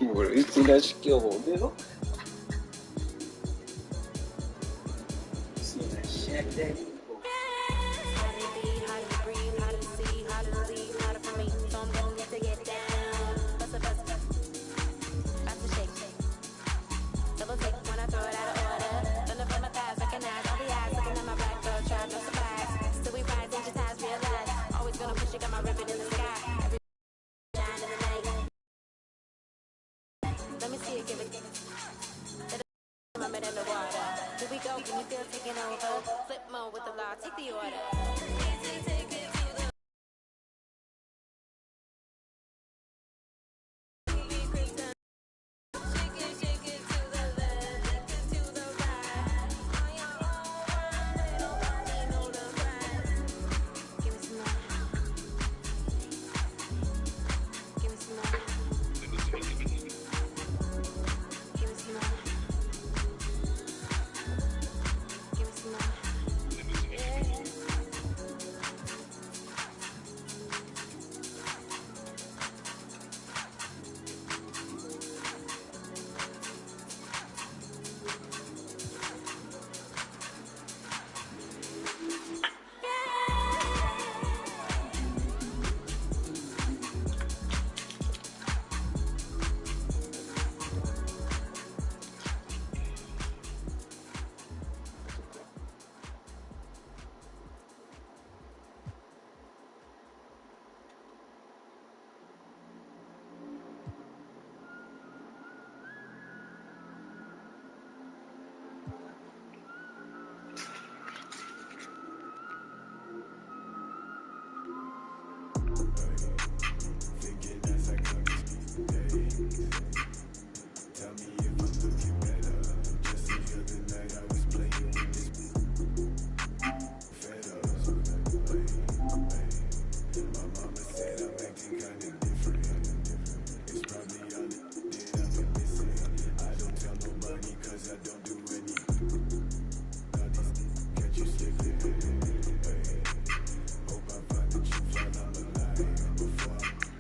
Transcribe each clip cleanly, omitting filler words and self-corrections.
You see that skill, nigga? See that shit, daddy? Taking over, flip mode with the law, take the order.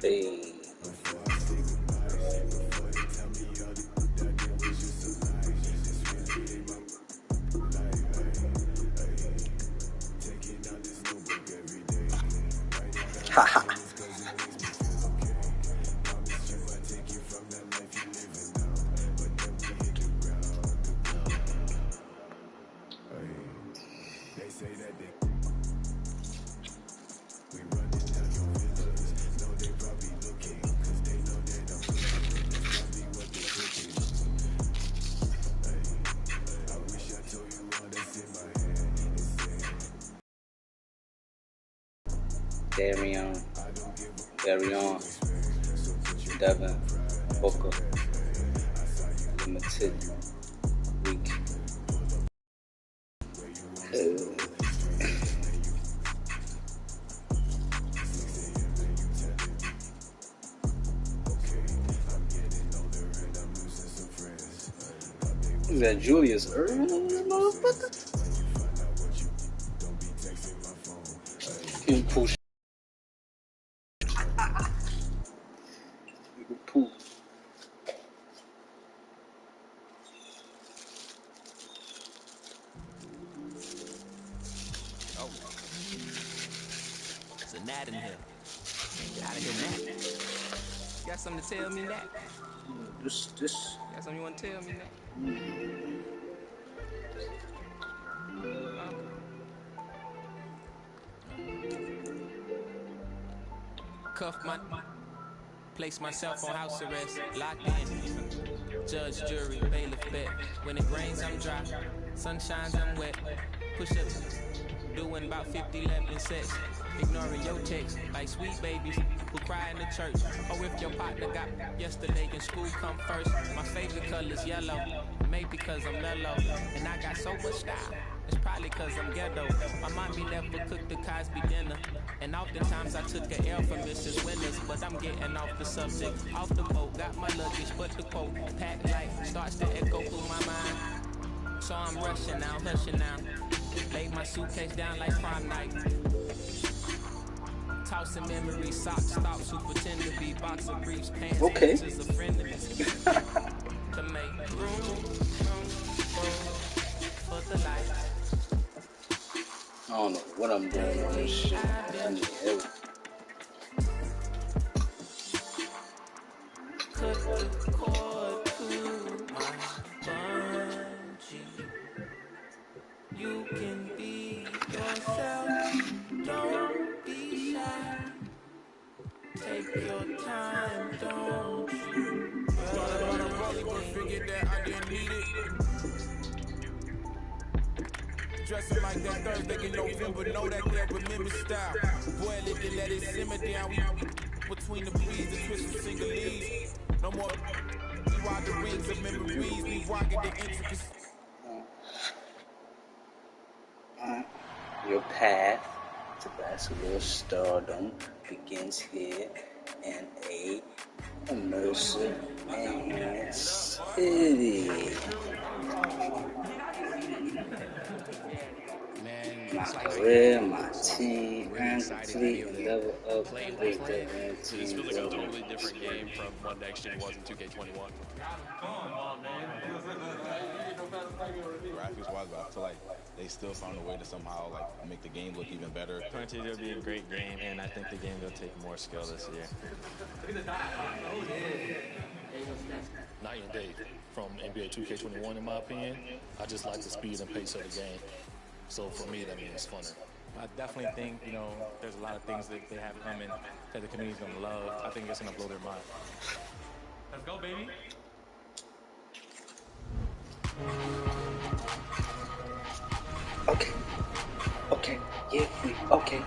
Hey. Haha. Darion, Devin, Booker, Limited Week. Is that Julius Erving, motherfucker? He pull shit. Pull. Oh. It's a gnat in here. Get out of here, gnat. You got something to tell me, gnat? This. You got something you want to tell me, gnat? Cuff my... Place myself on house arrest, locked in. Judge, jury, bailiff, bet. When it rains, I'm dry. Sun shines, I'm wet. Push up, doing about 50 left in sets. Ignoring your text, like sweet babies who cry in the church. Or if your partner got yesterday in school come first. My favorite color's yellow, maybe cause I'm mellow. And I got so much style, it's probably cause I'm ghetto. My mommy never cooked the Cosby dinner. And oftentimes I took an L from Mrs. Winters. But I'm getting off the subject, off the boat. Got my luggage, but the quote packed light starts to echo through my mind. So I'm rushing now, hushing now. Laid my suitcase down like prom night. Tossing memories, socks, thoughts who pretend to be box of briefs, pants, Okay. is a friend of his. To make room for the light. I don't know what I'm doing on this shit. I need help. Cut the cord to my bungee. You can be yourself, don't be shy. Take your time, don't you? But figured that I didn't need it. Dressing like that Thursday in November, know that they'll remember style. Boil it and let it simmer down. We between the breeze, the twist of single leaves. No more we ride the rings of memories, we rocking the intricacies. Your path to basketball stardom begins here in a immersive and city. My career, my team, and complete and level up with the This feels like a totally different game from what Next Gen was in 2K21. Graphics wise, but I feel like they still found a way to somehow like make the game look even better. Currently, it'll be a great game, and I think the game will take more skill this year. Night and day from NBA 2K21, in my opinion. I just like the speed and pace of the game. So for me, that means funner. I definitely think, there's a lot of things that they have coming that the community's going to love. I think it's going to blow their mind. Let's go, baby. Okay, yeah, okay.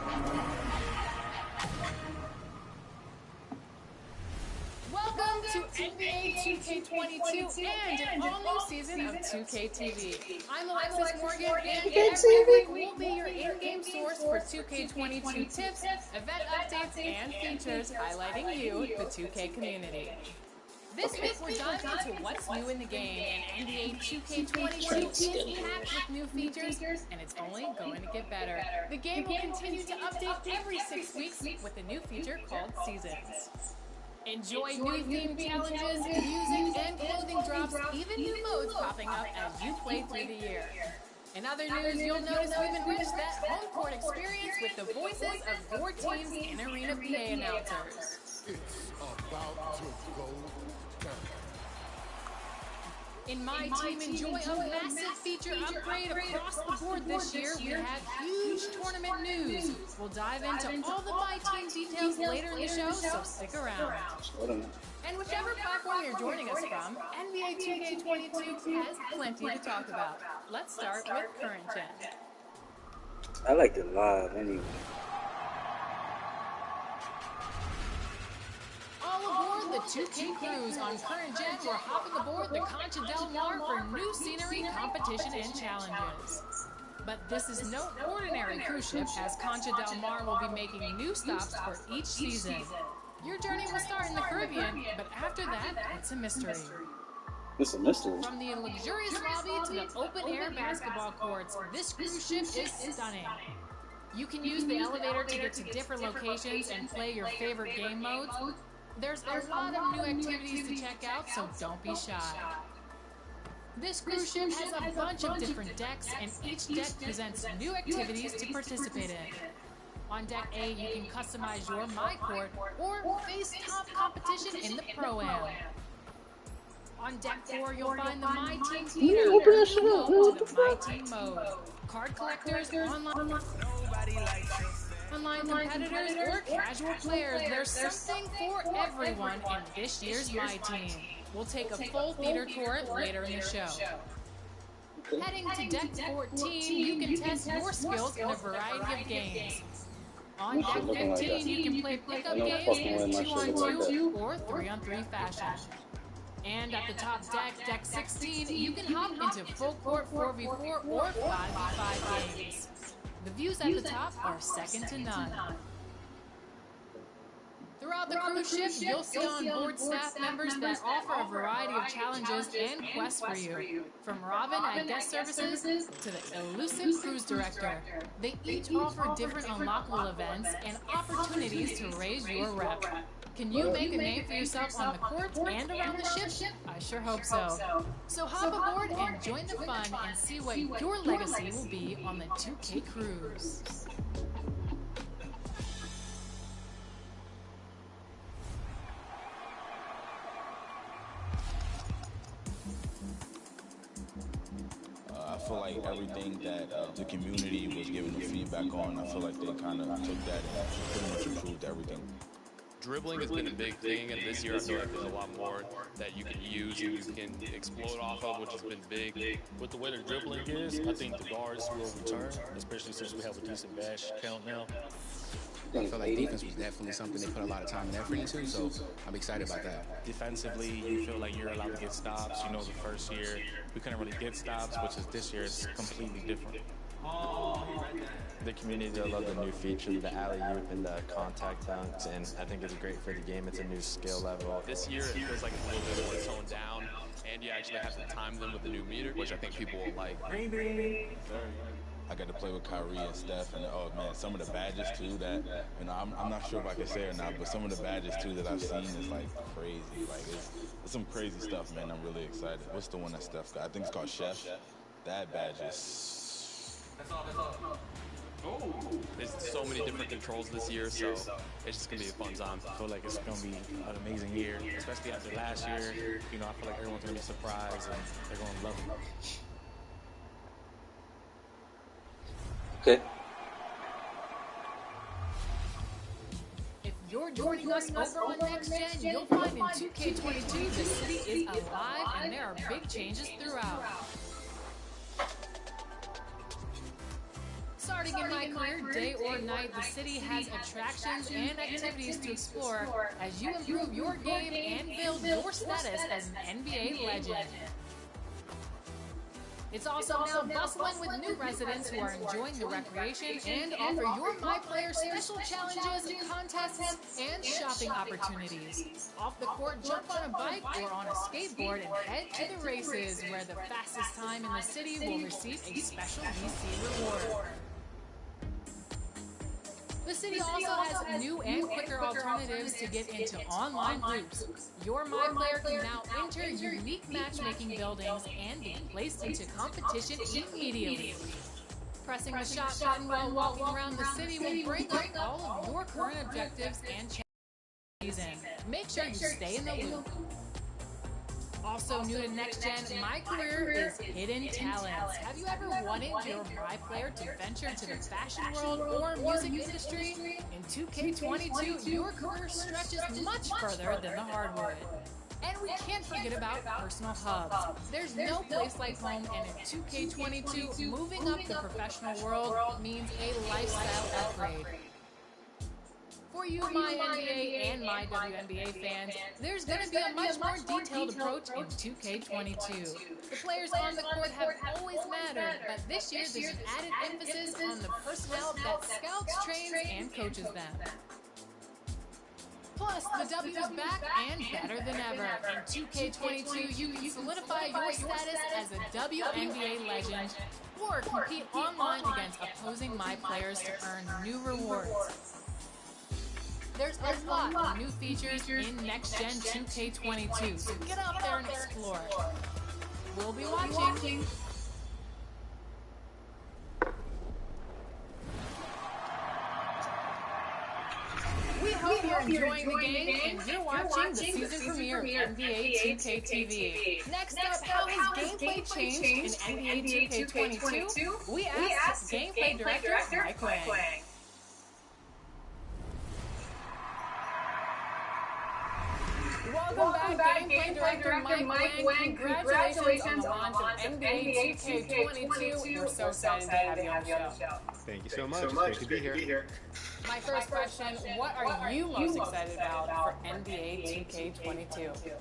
Welcome to NBA 2K22 and an all-new season of 2K TV. I'm Alexis Morgan, and every week we'll be your in-game source for 2K22 tips, event updates, and features highlighting you, the 2K community. This week we're diving into what's new in the game, and NBA 2K22 is packed with new features, and it's only going to get better. The game will continue to update every 6 weeks with a new feature called Seasons. Enjoy new theme challenges, music, and clothing drops, even new modes popping up as you play through the year. In other news, you'll notice we've enriched that home court experience with the voices of your team's in-arena PA announcers. It's about to go down. In My Team Enjoy, a massive feature upgrade across the board this year, we have huge tournament news. We'll dive into all the My Team details later in the show, so stick around. And whichever platform you're joining us from, NBA 2K22 has plenty to talk about. Let's start with current gen. I like it live anyway. All aboard the 2K Cruise. On current gen, we're hopping aboard the Concha Del Mar for new scenery, competition, and challenges. But this is no ordinary cruise ship, as Concha Del Mar will be making new stops for each season. Your journey will start in the Caribbean, but after that, it's a mystery. It's a mystery. From the luxurious lobby to the open-air basketball courts, this cruise ship is stunning. You can use the elevator to get to different locations and play your favorite game modes. There's a lot of new activities to check out, so don't be shy. This cruise ship has a bunch of different decks, and each deck presents new activities to participate in. On Deck A, you can customize your My Court or face top competition in the Pro-Am. On Deck 4, you'll find the My Team Theater, the My Team mode. Card collectors, online competitors, or casual players, there's something for everyone in this year's My Team. We'll take a full theater tour later in the show. Heading to Deck 14, you can test your skills in a variety of games. On Deck 15, you can play pickup games in 2-on-2 or 3-on-3 fashion. And at the top deck, Deck 16, you can hop into full court 4v4 or 5v5 games. The views at the top are second to none. Throughout the cruise ship, you'll see on-board staff members that offer a variety of challenges and quests for you. From Robin at Guest Services to the elusive cruise director, they each offer different unlockable events and opportunities to raise your rep. Can you make a name for yourself on the court and around the ship? I sure hope so. So hop aboard and join the fun and see what your legacy will be on the 2K cruise. I feel like everything that the community was giving the feedback on, I feel like they kind of took that and pretty much improved everything. Dribbling has been a big thing, and this year I feel like there's a lot more that you can use and you can explode off of, which has been big. With the way the dribbling is, I think the guards will return, especially since we have a decent bash count now. I feel like defense was definitely something they put a lot of time and effort into, so I'm excited about that. Defensively, you feel like you're allowed to get stops. You know, the first year we couldn't really get stops, which is this year it's completely different. The community will love the new feature, the alley-oop and the contact dunks, and I think it's great for the game. It's a new skill level. This year it feels like it's a little bit more toned down, and you actually have to time them with the new meter, which I think people will like. I got to play with Kyrie and Steph, and oh man, some of the badges too that, you know, I'm not sure if I can say it or not, but some of the badges too that I've seen is like crazy. Like it's some crazy stuff, man. I'm really excited. What's the one that Steph got? I think it's called Chef. That badge is... There's so many different controls this year, so it's just going to be a fun time. I feel like it's going to be an amazing year, especially after last year. You know, I feel like everyone's going to be surprised and they're going to love it. Okay. If you're joining us over on Next Gen, you'll find in 2K22 the city is alive and there are big changes throughout. Starting in my career, day or night, the city has attractions and activities to explore as you improve your game and build your status as an NBA legend. It's also now bustling with new residents who are enjoying the recreation and offer your My Player special challenges, contests, and shopping opportunities. Off the court, jump on a bike or on a skateboard and head to the races, where the fastest time in the city will receive a special VC reward. The city also has new and quicker alternatives to get into online groups. Your My Player can now enter unique matchmaking buildings and be placed into competition immediately. Pressing the shot button while walking around the city will bring up all of your current objectives and challenges. Make sure you stay in the loop. Also new to Next Gen, My Career is Hidden Talents. Have you ever wanted your My Player to venture to the fashion world or music industry? In 2K22, your career stretches much further than the hardwood. And we can't forget about personal hubs. There's no place like home, and in 2K22, moving up the professional world means a lifestyle upgrade. For you, my NBA and my WNBA fans, there's going to be a much more detailed approach in 2K22. The players on the court have always mattered, but this year there's an added emphasis on the personnel that scouts, trains, and coaches them. Plus, the W is back and better than ever. In 2K22, you can solidify your status as a WNBA legend or compete online against opposing My Players to earn new rewards. There's a lot of new features in Next Gen 2K22, so get out there and explore. We'll be watching. We hope you're enjoying the game and you're watching the season premiere of NBA 2K TV. Next up, how has gameplay changed in NBA 2K22? We asked gameplay director Mike Wang. Welcome back, Gameplay Director Mike Wang. Congratulations on the launch of NBA 2K22. We're so excited to have you on the show. Thank you so much. It's great to be here. My first question, what are you most excited about for NBA 2K22?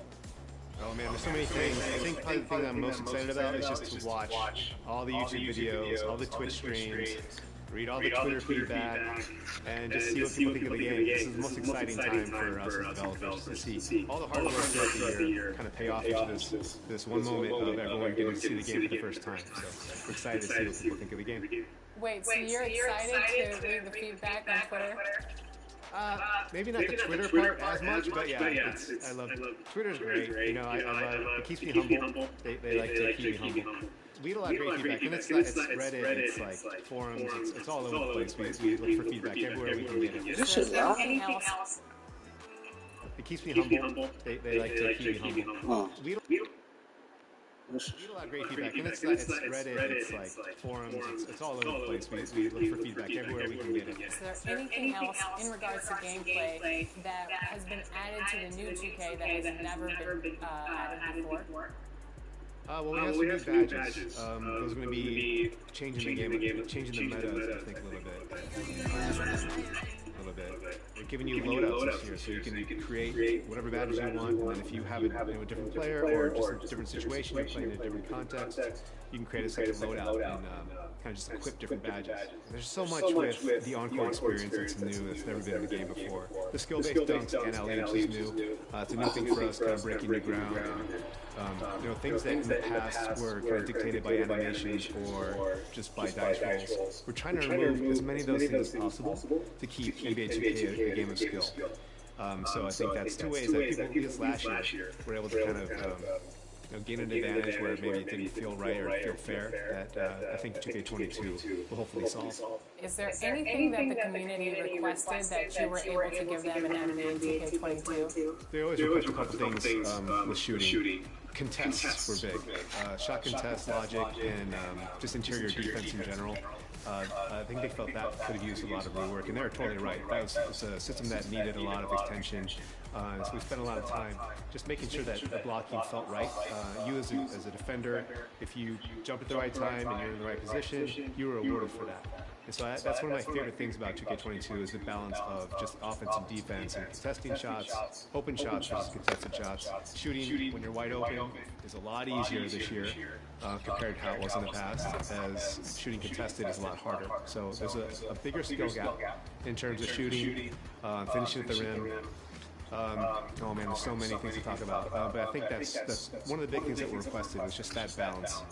Oh man, there's so many things. I think probably the thing that I'm most excited about is just to watch all the YouTube videos, all the Twitch streams, read all the Twitter feedback, and just see what people think of the game. This is the most exciting time for us as developers to see all the hard work throughout the year kind of pay off into this one moment of everyone getting to see the game for the first time. So we're excited to see what people think of the game. Wait, so you're excited to read the feedback on Twitter? Maybe not the Twitter part as much, but yeah, I love Twitter's great. You know, I love it keeps me humble. They like to keep me humble. We get a lot of great feedback, and it's Reddit, it's like forums, it's all over the place. We look for feedback everywhere we can get it. This shit loud. It keeps me humble. They like to keep me humble. We get a lot of great feedback, and it's Reddit, it's like forums, it's all over the place. We look for feedback everywhere we can get it. Is there anything else in regards to gameplay that has been added to the new 2K that has never been added before? Well, we have some new badges. Those are going to be changing the game, changing the meta, I think, a little bit. We're giving you loadouts this year, so you can create whatever badges you want, and then if you have a different player or just a different situation, you're playing in a different context, you can create a second loadout and kind of just equip different badges. There's so much with the Encore experience that's new, that's never been in the game before. The skill-based dunks and alley-oops is new. It's a new thing for us, kind of breaking new ground. And, things that in the past were kind of dictated by animations or just by dice rolls. We're trying to remove as many of those things as possible to keep NBA 2K a game of skill. So I think that's two ways that people, because last year, were able to kind of gain an advantage where maybe it didn't feel right or feel fair, that I think 2K22 will hopefully solve. Is there anything that the community requested that you were able to give them an enemy in 2K22? They always request a couple things with shooting. Contests were big. Shot contest, logic, and just interior defense in general. I think they felt that could have used a lot of rework, and they're totally right. That was a system that needed a lot of attention. So we spent a lot of time just making sure that the blocking felt right. You as a defender, if you jump at the right time and you're in the right position, you were awarded for that. And so that's one of my favorite things about 2K22 is the balance of just offense and defense and contesting shots, open shots versus contested shots. Shooting when you're wide open is a lot easier this year compared to how it was in the past, as shooting contested is a lot harder. So there's a bigger skill gap in terms of shooting, finishing at the rim. Oh man, there's so many things to talk about. But I think that's one of the big things that were requested was just that balance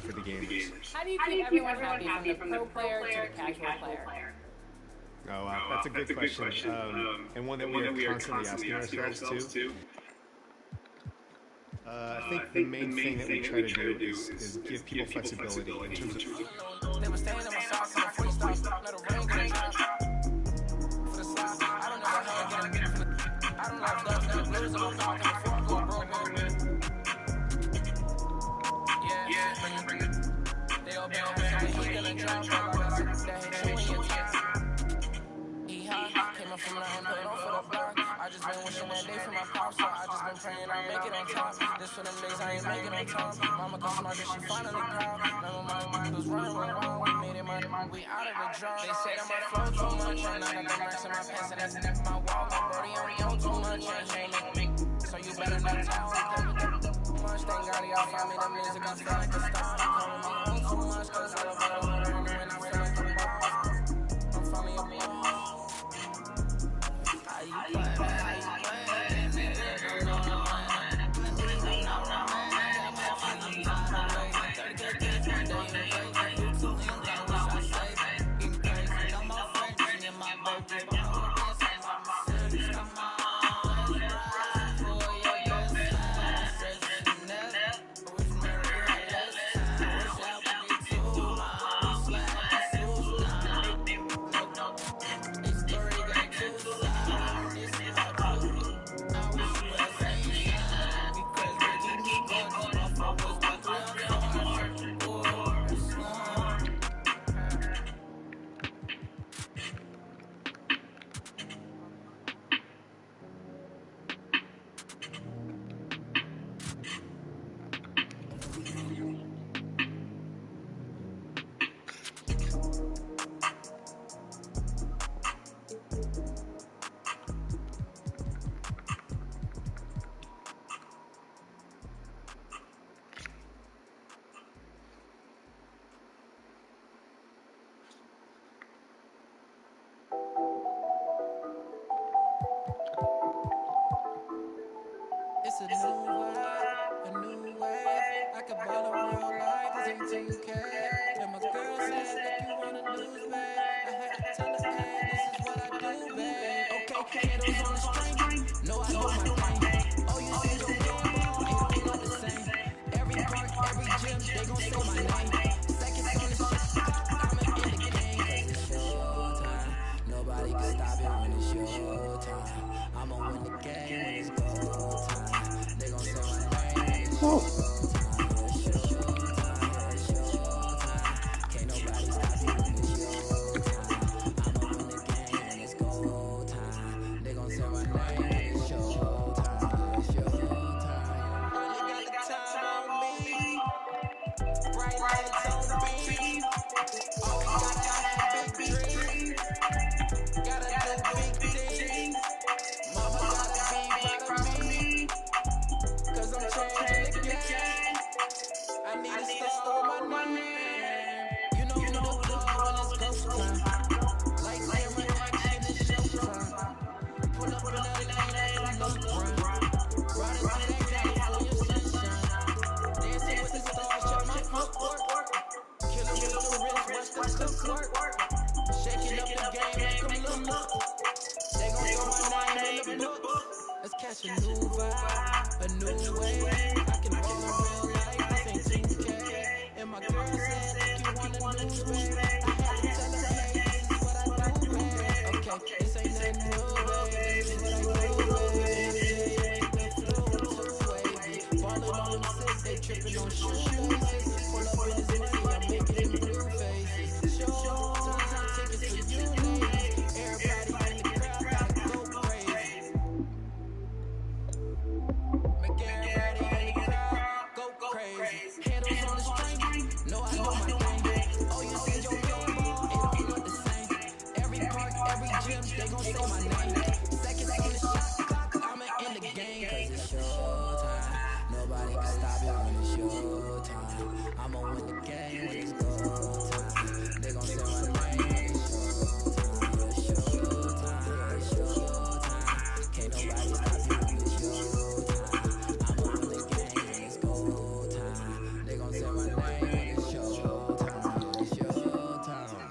for the gamers. How do you keep everyone happy, from the pro player to the casual player? Oh wow, that's a good question. And one that we are constantly asking ourselves too. I think the main thing that we try to do is give people flexibility in terms of. They were staying on my socks on the freestyle, let a rain get dropped. For the slide, I don't know how I get it. I don't like love, got blues in my pocket before I go broke. Yeah, bring it. They all been on me, so he gonna drop. That hit you in your time. Came up from the putting on for the block. I just been wishing that day for my pop, so I just been praying I'll make it on top. This for them days I ain't making on top. Mama got smart, she finally proud. Remember my mind was running around, we made it money, we out of the draw. They say that my flow too much, and I got the marks in my pants, and that's my wall. My brody only own too much, and he ain't make me, so you better not talk. Too much, thank God y'all find me the music, I feel like a star. Calling me on too much, cause I love what I want, and when I feel like the boss, I'm finally a boss. How you play? It's a new wave. I can ball in real life, this ain't 2K. And my girl said that you wanna lose, babe. I had to tell her, hey, this is what I do, babe. the string. No, I know my thing. Oh, you see your ball, it don't look the same. Every park, every gym, they gon' say my name. Seconds on the shot clock, I'm in the game. It's showtime. Nobody can stop it when it's showtime. I'ma win the game when it's go time. They gon' say my name when it's showtime. It's showtime, it's showtime. Can't nobody stop it when it's showtime. I'ma win the game when it's go time. They gon' say my name when it's showtime. It's showtime. Really got the time on me. Bright lights on me. Always gotta have big dreams. Gotta do big things. Mama gotta be proud of me. Cause I'm changing the game. I need a star with my name. You know who the plug when it's ghost time. Like camera action is showtime. Pull up in the lane, no grind. Riding to that California sunshine. Dancing with the stars, check my footwork. Killing with the wrist, watch the cookwork. Shaking up the game, make them look. They gon' throw my name in the books. Let's catch a new vibe, a new way. I can ball in real life, this ain't 2K. And my girl said, you want a new spade. I had to tell her, hey, this is what I do, babe. Okay, this ain't nothing new, babe. This is what I do, babe. NBA, the flow, two-way. Ballin' on them six, they trippin' on shoelaces. Pull up in his money, I'm making him blue faces. Showtime, tickets for you, ladies. Everybody in the crowd gotta go crazy. Make everybody in the crowd go crazy. Handles on the string, no, I know my thing. Oh, you see your ball, it don't look the same. Every park, every gym, they gon' say my name. Seconds on the shot clock, I'm in the game. Cause it's showtime. Nobody can stop it when it's showtime. I'ma win the game when it's go time. They gon' say my name when it's showtime. It's showtime, it's showtime. Can't nobody stop it when it's showtime. I'ma win the game when it's go time. They gon' say my name when it's showtime. It's showtime.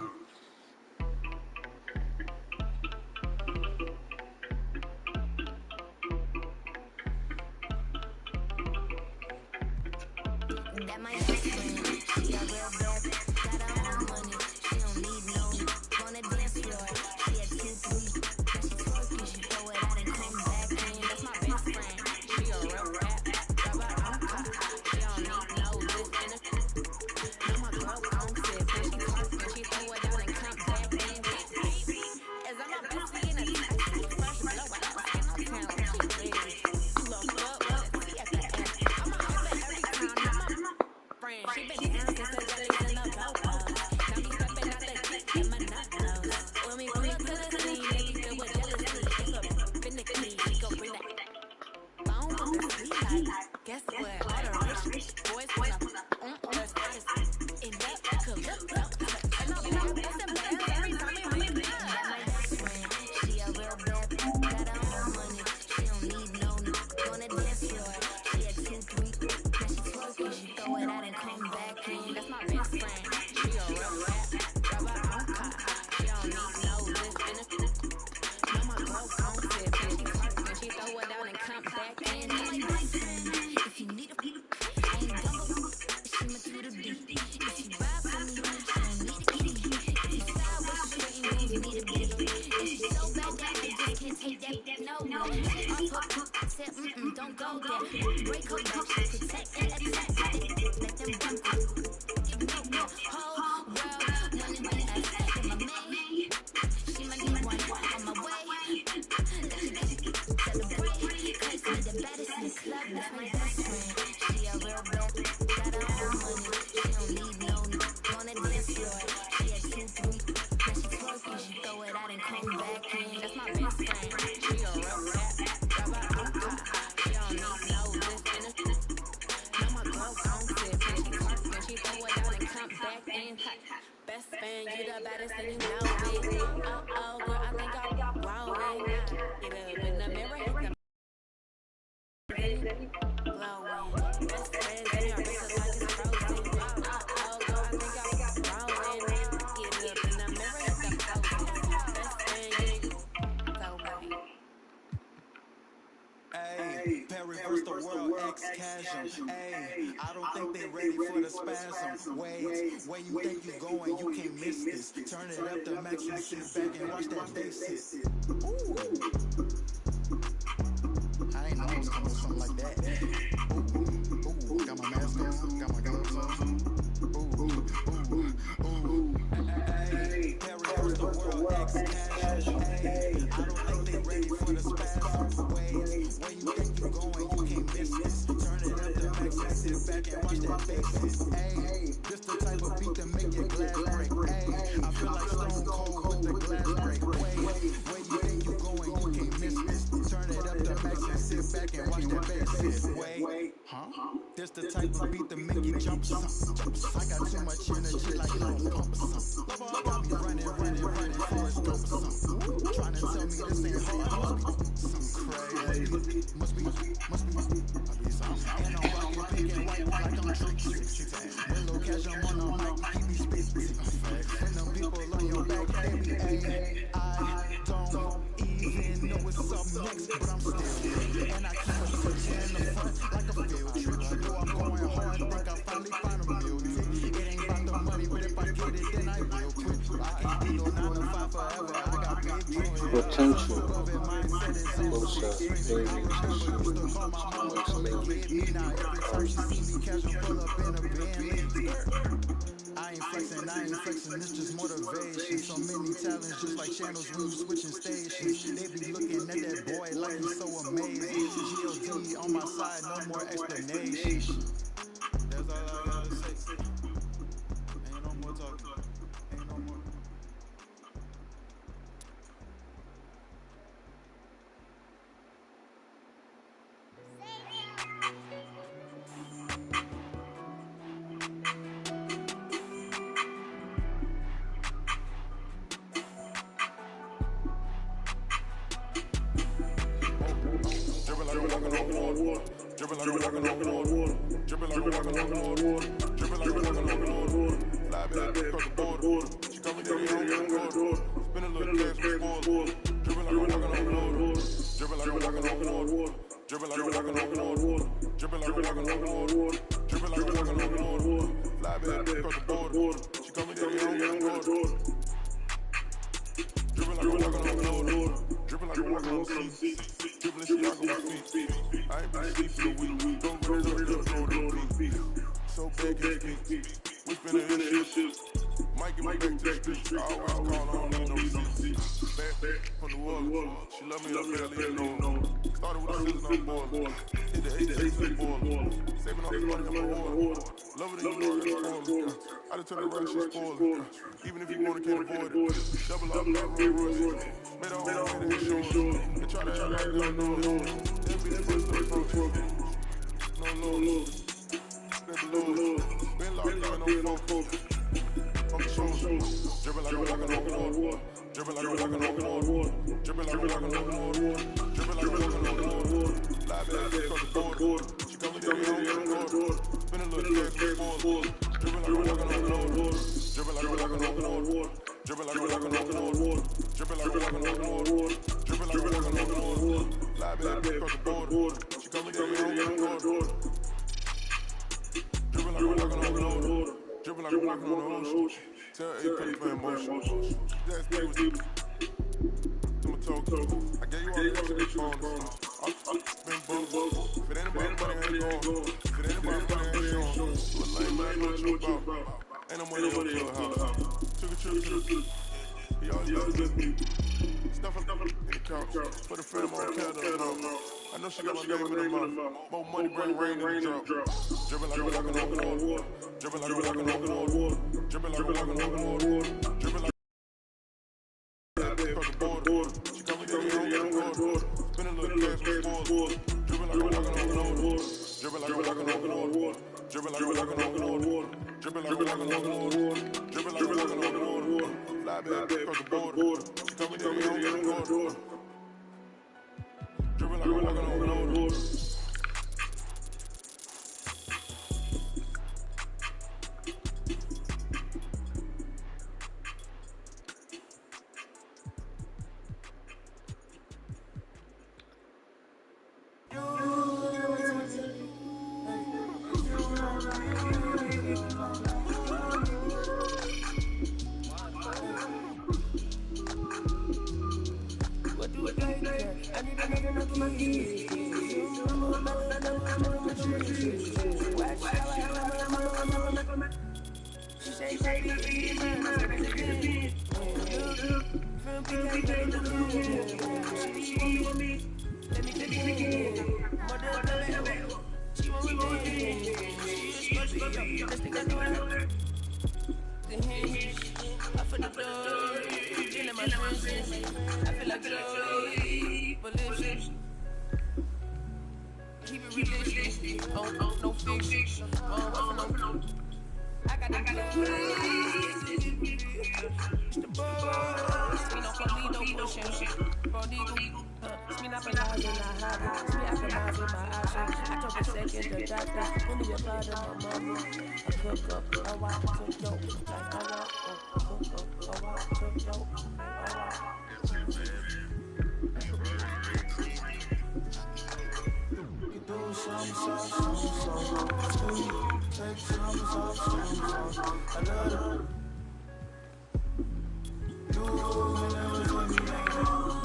That my best friend, she a real bad, got her own money, she don't need no, on the dance floor, she had 2, 3, now she twerking, she throw it out and come back in, that's my best friend, she a real rap, grab her own car, she don't need no lift in the, now my girl on tip, when she twerking, she throw it out and come back in, as I'm a bestie in a tight, fresh blow out, skin on town, she ready, you love up, but see at the end, I'ma have it every time, friend. She been dancing since the days in the go-go. Now me stepping out the clip in my nut-nose. When we pull up to the scene, they be filled with jealousy. It's a finicky, she gon' bring that phone with the sweet light. Guess what? All the rich boys wanna there's artists in that calypso. And I'll be like, bustin' bands every time we meet. That my best friend, she a real bad, got her own money. She don't need no on the dance floor. She had 2, 3, now she twerking, she throw it out and come back in. That's my best friend. She a real rap, grab her own car. She don't need no lift in the. Now my girl on tip, she twerking, she throw it out and come back in. That's my best friend. If you need a, I ain't dumb, she my Tweedledee. If you ride for me, she don't need a kitty. If you style with she straight, you need a bitty. And she's so bad that I just can't take that. No. She off her, said don't go there. Break her back, she protect and attack. Let them run through. No, whole world wanna be a second my man. She my new one on my way. Let you celebrate. Cause me the baddest in the club. That's my best friend. She a real bad, got her own money. She don't need no on the dance floor. She had 2, 3, now she twerking, she throw it out and come back in. That's my best friend. She a real rap, grab her own car. She don't need no lift in the. Now my girl on tip, when she twerking, she throw it out and come back in. Best friend, you the baddest and you know it. Oh, girl, I think I'm rolling. Get up in the mirror, hit the blow Perry versus the world, X-Chasm. Ayy, I don't think they ready for the spasm. Wait, where you think you going? You can't miss this. Turn it up to max and sit back and watch that bass hit. Ooh. I ain't know I was coming with something like that. Ooh, got my mask on, got my gloves on. Hey, Perry versus the world, X-Chasm. Hey, I don't think they ready for the spasm. Wait, where you think you going? You can't miss this. Turn it up to max and sit back and watch that bass hit. Hey, this the type of beat that make your glass break. Hey, I feel like Stone Cold with the glass break. Wait, where you think you going? You can't miss this. Turn it up to max and sit back and watch that bass hit. Wait, huh? This the type of beat that make you jump some. I got too much energy like little pump or something. Got me running for a scope or something. Trying to tell me this ain't hard. Some crazy. Must be something. And I'm rocking pink and white like I'm Trick. Little cash, I'm on the mic, he be spitting. And them people on your back, baby, I don't even know what's up next, but I'm still here. And I keep a switch in the front like a field trip. I know I'm going hard, think I finally found a million. It ain't about the money, but if I get it, then I will quit. I ain't do no 9 to 5 forever, I got big dreams. Potential. I remember used to call my mama, come and get me. Now every time she see me, catch her pull up in a Bentley. I ain't flexing, it's just motivation. So many talents, just like channels when you switching stations. They be looking at that boy like he's so amazing. G.O.D. on my side, no more explanation. That's all I gotta say. Ain't no more talking. Ain't no more. Dripping like I'm walking on water. Dripping like I'm walking on water. Dripping like I'm walking on water. Dripping like I'm walking on water. Fly back across the border. She call me daddy, I don't get a quarter. Spin a little cash for spoilers. Dripping like I'm walking on water. Dripping like I'm walking on water. Dripping like I'm walking on water. Dripping like I'm walking on water. Dripping like I'm walking on water. Fly back across the border. She call me daddy, I don't get a quarter. Dripping like I'm walking on water. Dripping like I'm walking on seas. Dribbling shit, I go with feet. I ain't been asleep for a week. Don't go to the feet. So big and feet. We finna hit shit. Might get me back to the streets. I always call, I don't need no receipts. Back from the water. She love me, I barely even know. Started with the scissors on board. Hit the 8 to 8 board. Saving all the money on my water. Love it and you know I got spoiled. I just turn around, she's spoiled. Even if you want it, can't avoid it. Double up, never Royce. Made all my way to his shores. They try to act like they don't know. They'll be the first to approach. No love. Never lose. Been locked down on folks. On the shoulders. Dripping like I'm walking on water. Dripping like I'm walking on water. Dripping like I'm walking on water. Dripping like I'm walking on water. Fly back across the border. She call me daddy, I don't get a quarter. Spin a little cash for spoilers. Dripping like I'm walking on water. Dripping like I'm walking on water. Dripping like I'm walking on water. Dripping like I'm walking on water. Dripping like I'm walking on water. Fly back across the border. She call me daddy, I don't get a quarter. Dripping like I'm walking on water. Dripping like I'm walking on the ocean. Tell A put it for emotion. That's deep with deep. To my toe. I gave you all the extra phone. I've been both. If it ain't about money, I ain't going. If it ain't about money, I ain't showing. So a lame man, know what you about. Ain't no money on Clubhouse. Took a trip to the. He always with me. Stuff in the couch. Put a frame on Canada. I know she got my name in her mouth. More money bring rain in the drop. Dripping like I'm walking on water. Dripping like I'm walking on water. Dripping like I'm walking on water. Dripping like across the border. She call me daddy, I don't get a quarter. Spin a little cash for spoilers. Dripping like I'm walking on water. Dripping like I'm walking on water. Dripping like I'm walking on water. Dripping like I'm walking on water. Dripping like I'm walking on water. Fly back across the border. She call me daddy, I don't get a quarter. Dripping like I'm walking on water. You never mature. Watch how I climb up. She say, baby, it's mine. I said, it depends. From PK to the she want me. Let me take it. Mother of the bell. She want me. She is Scorpio. Let's think I know her. The hinge. I feel the blood. Chillin' my friends. I feel like Joey. Malicious. Keep it realistic. Oh, no fiction. No. I got them blood. The boss. Me no fuck me, no pushing. Prodigal. Me not penalizing, not hiding. Me optimizing my options. I took a second to doctor. Put me a part of my mama. I cook up, I walk to dope. Like I walk up, cook up, I walk to dope. Like I walk. You do some. Take some I love it. You will never let me down.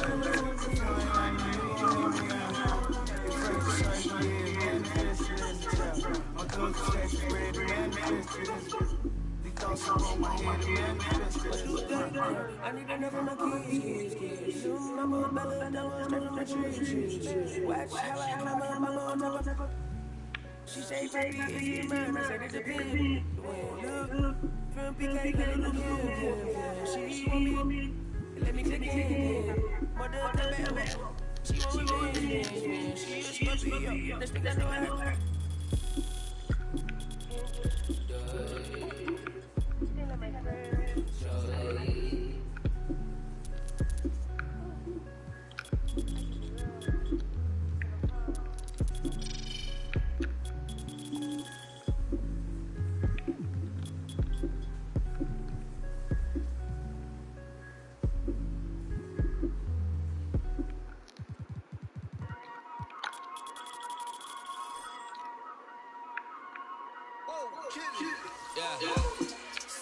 I need another my kids. Soon I'm a better than was never my trees. Watch how I climb up, my never. She say, baby, is it mine? I said, it depends. Look, from PK to the she want me. Let me click in. Mother of the bell. She want me. She is Scorpio. Let's think I know her.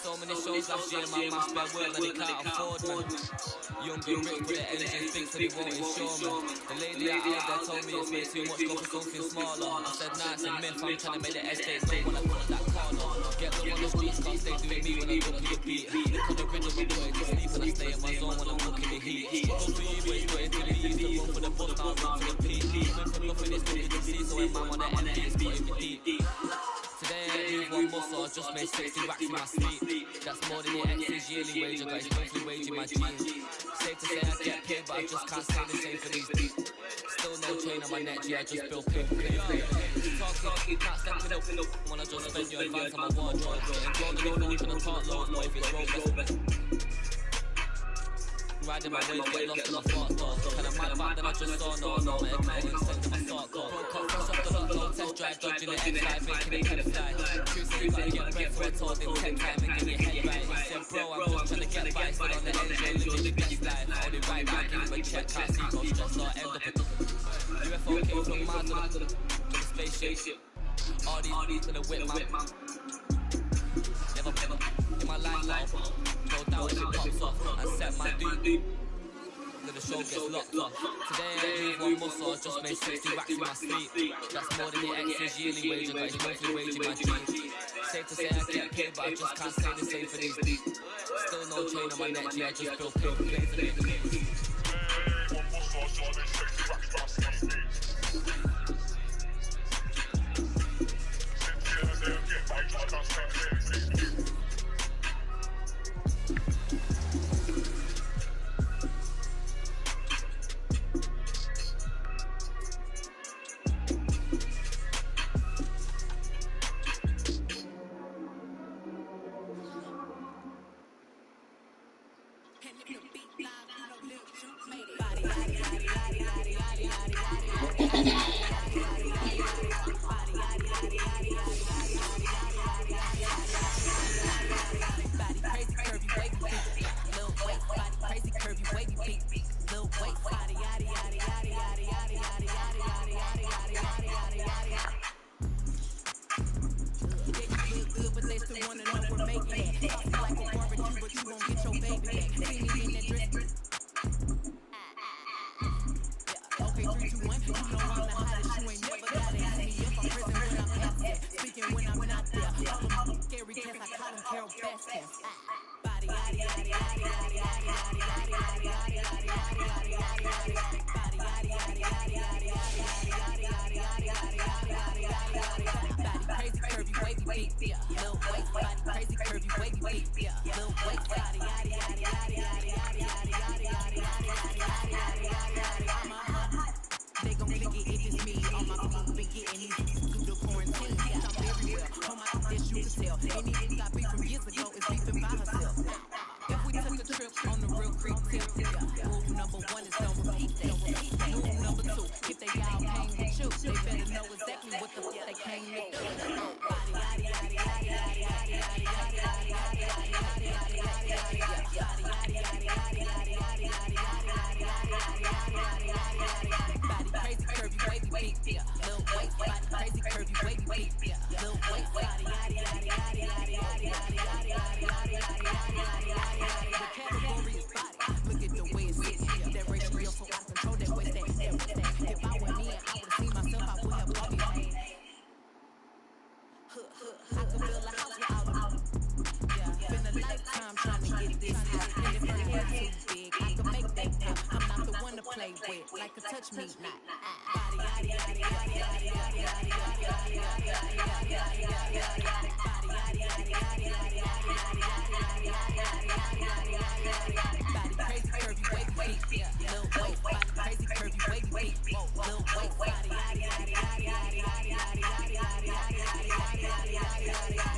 So many shows last year, my man spent work that he can't afford, man. Young and rich, but the engine thinks that he won't insure, man. The lady out there told me it's way too much, go for something smaller. I said, nah, it's a myth, I'm trying to make the estate know when I put that corner. Get them on the streets, can't stay doing me when I look at the beat. Look on the rhythm, I'm putting to sleep and I stay in my zone when I'm looking the heat. Come for you, but it's putting to the east, the run for the bus, now run to the peak. Coming from nothing, it's nothing to see, so when man wanna empty, it's putting me deep. Today I moved one muscle, I just made 60 racks in my sleep. That's more than your ex's yearly wage, I got his monthly wage in my jeans. Safe to say I get paid, but I just can't say the same for these. Still no chain on my neck, G, I just built paper. Talking, can't step it up when I just spend your advance on my wardrobe. Getting blown in the phone, trying to talk low, but if it's road, best. Riding my waves, get lost in my thoughts, though. Kinda mad back then I just saw no, my ex sent to my thought code. Broke up fresh off the lot, no test drive, dodging the X5, making it head fly. True say you gotta get bread, so I told him 10 times and get your head right. He said, bro, I'm just trying to get by, still on the edge, living the best life. Only right back, give him a check, can't see no stress, so I end up at the UFO came from Mars to the spaceship. All these to the whip, man. Never in my life, no doubt if it pops off and set my dude. Then the show gets locked off. Today I moved one muscle, I just made 60 racks in my sleep. That's more than your ex's yearly wage, I got his monthly wage in my jeans. Safe to say I get paid, but I just can't say the same for these. Still no chain on my neck, G, I just built paper planes and these. One muscle, I just made 60 racks in my sleep. yeah. Little waist body, crazy curvy, wavy beat, yeah. Little waist body, yaddy, yaddy, yaddy, yaddy, yaddy, yaddy, yaddy, yaddy, yaddy, yaddy, yaddy, yaddy, yaddy. The category is body. Look at the way it sits. That ratio so out of control. That waist, that. If I were me and I would've seen myself, I would have always made. I could build a house without a yeah. Been a lifetime trying to get this hot. And if her hair too big, I can make that pop. I'm not the one to play with, like a touch me not. Body, yaddy, yaddy, yaddy, yaddy, yaddy, yaddy, yaddy, yaddy, yaddy, yaddy, yaddy, yaddy, yaddy, yaddy. Body, yaddy, yaddy, yaddy, yaddy, yaddy, yaddy, yaddy, yaddy, yaddy, yaddy, yaddy, yaddy, yaddy. Body crazy curvy wavy feet, yeah. Lil waist body crazy curvy wavy feet. Whoa, lil waist body, yaddy, yaddy, yaddy, yaddy, yaddy, yaddy, yaddy, yaddy, yaddy, yaddy, yaddy, yaddy, yaddy, yaddy.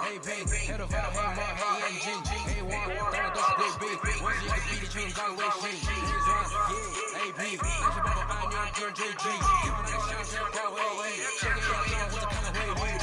Hey, babe, head of all, hey, mom, hey, engine, hey, one, don't do great big. Once you can beat it, you ain't got away, shit. Here's one, yeah, hey, babe, I should pop up on your turn, JG. You wanna get shot, shot, go away. Check it out, yo, what's the kind of way, way.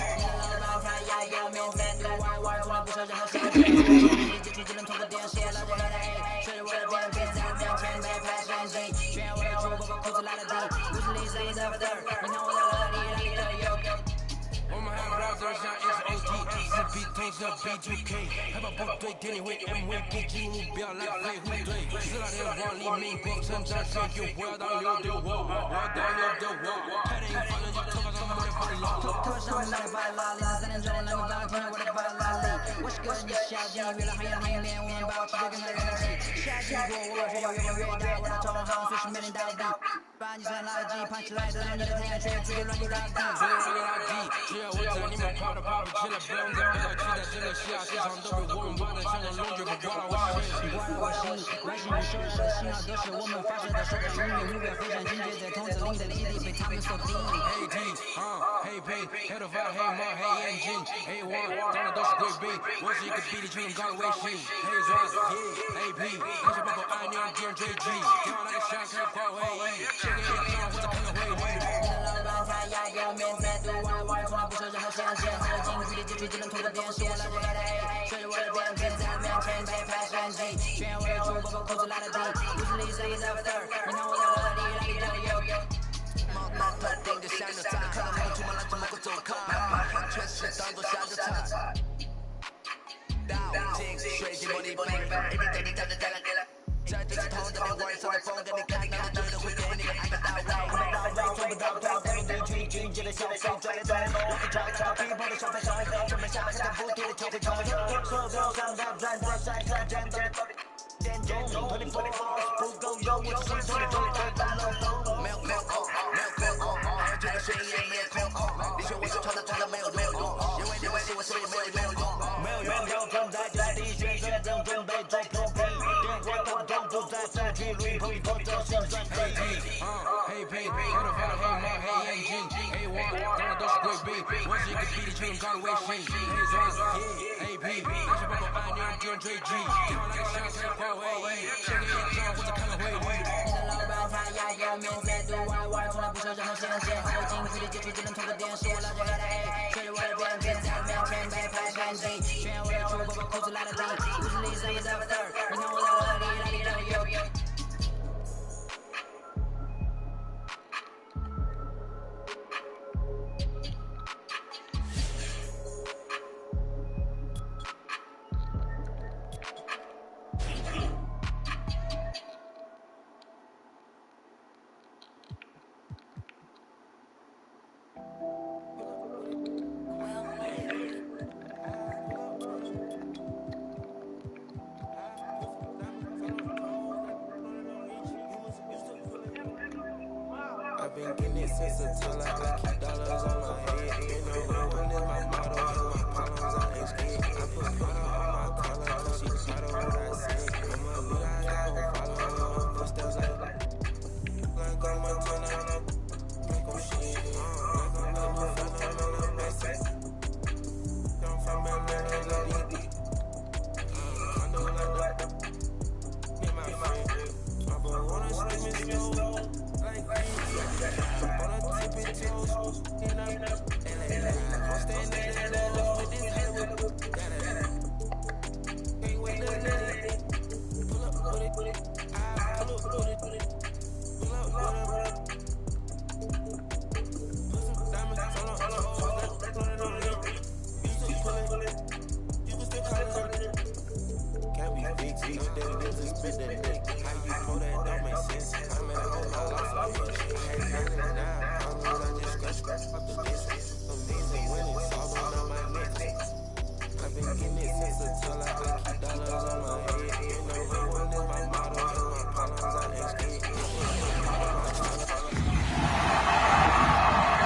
我们还不知道这项 SOT 是 B 同时 B2K 害怕部队天天会 MVP 进目标来飞虎队4大天王黎明光成长学友我要当6对我要当6对我拍电影放着就头发上没得放老头发上来白拉力3点钟来个饭听着我的白拉力我是个人的夏季越来越明亮我们保持着跟他人气夏季过我学校越来越大我的同行随时面临到底把你算垃圾胖起来的你的太阳穴直接乱你大地所有人的垃圾只要我在你们跑都跑不起来不用再不要期待整个西亚市场都被我们挖的像个龙卷风刮到我心刮到我心软性收来的信号都是我们发射的手感音乐目标非常精确在筒子里的基地被他们锁定 Hey T Hey Pay Head of our Hey Mom Hey Engine Hey One 当然都是贵宾我是一个比你全能高的微信 Hey Zwan Yeah Hey P 那些包括爱牛敌人追击听到那个想开发会议写给你的或者看看会议你的老板他压给我面子读完玩从来不受任何限制和近距离接触只能通过电视我拉着我的 A 随着我的辫子在面前被拍神经炫耀我的主播把裤子拉得低不是李生 is over there 你看我在哪里哪里都有猫头顶着香牛仔看到我出门了就能够走开全是当作下酒菜倒进水晶玻璃杯一边对你站着站了在对着头这边晚上的风跟你看到的对的会对你的爱的到位做不到对带领你去军界的消费赚来赚来我不找找逼迫的消费准备下海的不停的调配调配手表上的转在晒在战斗电中24 hours 不够用我只是做你做的漏没有空没有空还有这个声音也没有空你说我是穿的真的没有用因为你们是我所以没有用没有用要正在在地选择正准备在脱皮电话通通都在社区里碰碰这心酸黑皮黑皮黑头发黑毛黑眼睛黑王当然都是贵宾我是一个比你全能高的微信黑钻黑皮那些包括爱牛敌人追击听到那个想开发会议写给演唱或者看看会议你的老板他压给我面子读完玩从来不受任何限制和近距离接触只能通过电视我拉着我的 A 随着我的辫子在面前被拍神经炫耀我的主播把裤子拉得低不是李生 is over there 你看我在哪里哪里都有I've been getting it since a time like I keep dollars on my head. You know, when is my motto, and my problems I ain't scared. I put butter on my collar, cause she tired of what I said. No daily business, spit that dick. How you pull that don't make sense. I'm at home, I lost my bitch. I had 99 problems, I just scratched up the list. Some days and winning, solving on my neck. I've been getting it since the till I keep dollars on my head. You know, the one is my motto, and my problems I extend.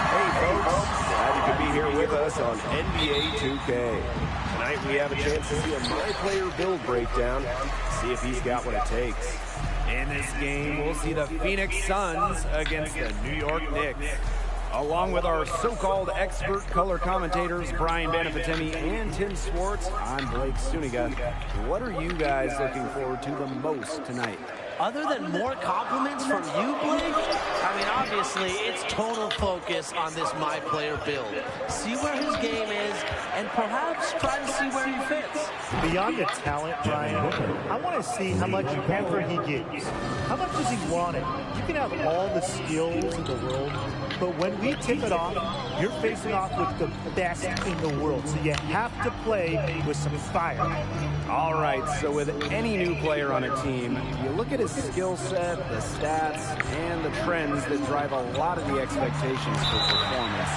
Hey folks, glad you could be here with us on NBA 2K. Tonight we have a chance to see a My Player build breakdown, see if he's got what it takes. In this game, we'll see the Phoenix Suns against the New York Knicks. Along with our so-called expert color commentators, Brian Banafitemi and Tim Swartz, I'm Blake Suniga. What are you guys looking forward to the most tonight? Other than more compliments from you, Blake, I mean, obviously, it's total focus on this My Player build. See where his game is, and perhaps try to see where he fits. Beyond the talent, Brian, I want to see how much effort he gives. How much does he want it? You can have all the skills in the world, but when we tip it off, you're facing off with the best in the world. So you have to play with some fire. All right, so with any new player on a team, you look at his skill set, the stats, and the trends that drive a lot of the expectations for performance.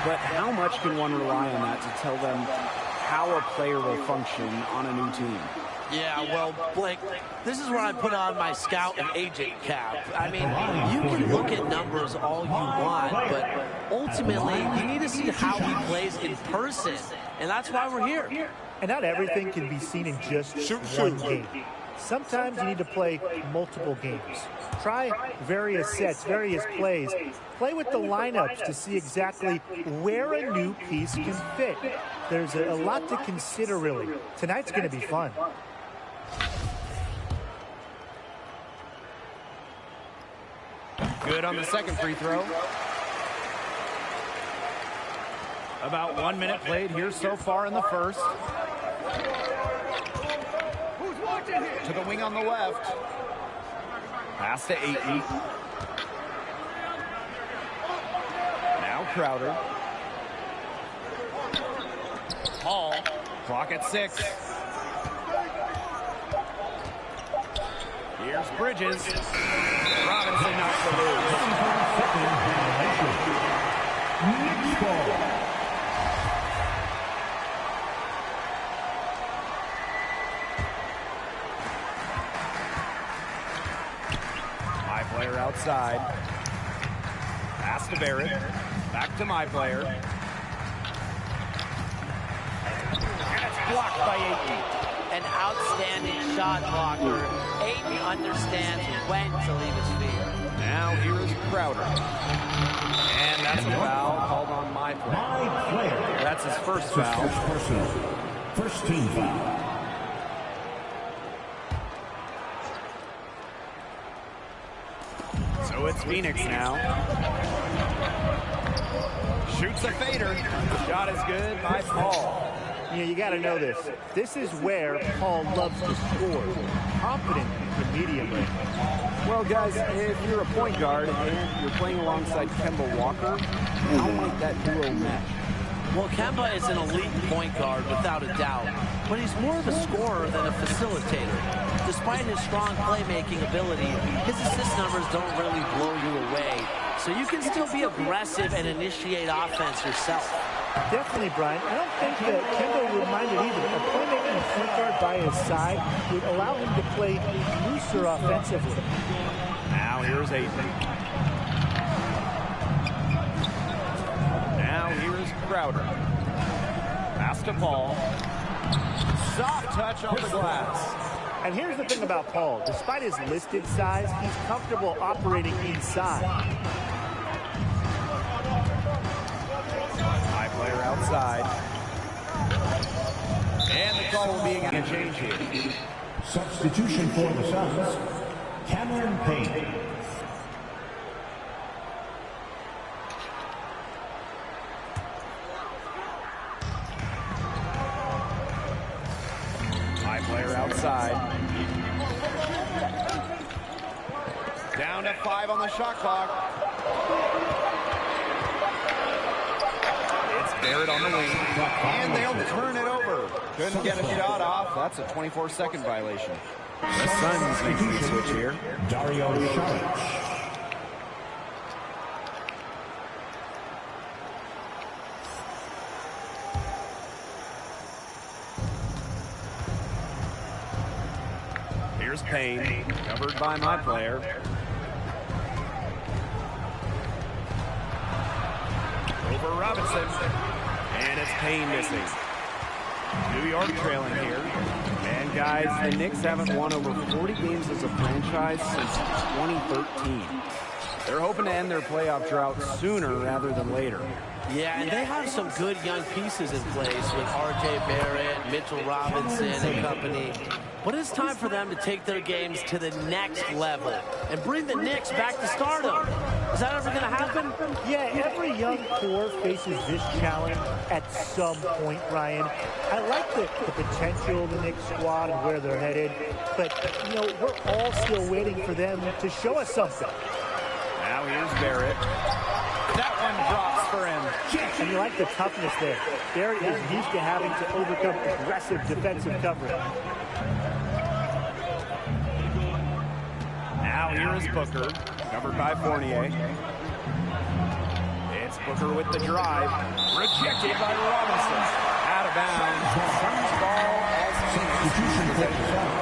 But how much can one rely on that to tell them how a player will function on a new team? Yeah, well, Blake, this is where I put on my scout and agent cap. I mean, you can look at numbers all you want, but ultimately, you need to see how he plays in person, and that's why we're here. And not everything can be seen in just one game. Sometimes you need to play multiple games. Try various sets, various plays. Play with the lineups to see exactly where a new piece can fit. There's a lot to consider, really. Tonight's going to be fun. Good on the second free throw. About 1 minute played here so far in the first. To the wing on the left. Pass to Ayton. Now Crowder. Hall. Clock at 6. Here's Bridges. Robinson knocks the My Player outside. Pass to Barrett. Back to My Player. And it's blocked by Ayton. An outstanding shot blocker. Ayton understands when to leave his feet. Now here is Crowder. And that's a foul called on My Player. That's his first foul. First team foul. So it's Phoenix now. Shoots a fader. Shot is good by Paul. Yeah, you got to know this. This is where Paul loves to score. Confident immediately. Well, guys, if you're a point guard and you're playing alongside Kemba Walker, how might that duo mesh? Well, Kemba is an elite point guard without a doubt, but he's more of a scorer than a facilitator. Despite his strong playmaking ability, his assist numbers don't really blow you away, so you can still be aggressive and initiate offense yourself. Definitely, Brian. I don't think that Kemba would mind it either. A playmaking point guard by his side would allow him to play looser offensively. Now here's Ayton. Now here's Crowder. Pass to Paul. Soft touch off the glass. And here's the thing about Paul. Despite his listed size, he's comfortable operating inside. My Player outside. And the call will be a change here. Substitution for the Suns, Cameron Payne. My Player outside. Down to 5 on the shot clock. It's Barrett on the wing. And they'll turn it over. Couldn't get a shot off. That's a 24-second violation. The Suns making the switch here. Dario Saric. Here's Payne, covered by my player. Over Robinson, and it's Payne missing. New York trailing here. And guys, the Knicks haven't won over 40 games as a franchise since 2013. They're hoping to end their playoff drought sooner rather than later. Yeah, and they have some good young pieces in place with R.J. Barrett, Mitchell Robinson, and company. But it's time for them to take their games to the next level and bring the Knicks back to stardom. Is that ever going to happen? Yeah, every young core faces this challenge at some point, Ryan. I like the potential of the Knicks squad and where they're headed, but, you know, we're all still waiting for them to show us something. Now here's Barrett. That one drops for him. And you like the toughness there. Barrett is used to having to overcome aggressive defensive coverage. Now here is Booker, covered by Fournier. It's Booker with the drive. Rejected by Robinson. Out of bounds. Suns ball as substitution possession.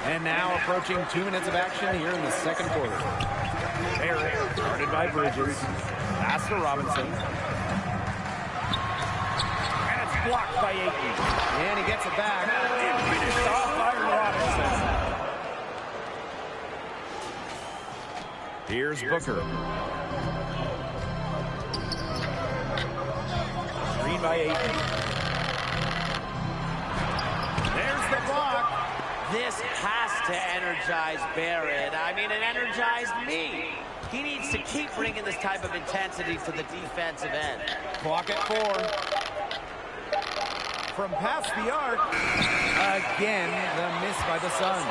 And now approaching 2 minutes of action here in the second quarter. Barrett, guarded by Bridges. Pass to Robinson. And it's blocked by Ayton. And he gets it back. And finished off by Robinson. Here's Booker. Screen by Ayton. There's the block. This has to energize Barrett. I mean, it energized me. He needs to keep bringing this type of intensity to the defensive end. Clock at 4. From past the arc. Again, the miss by the Suns.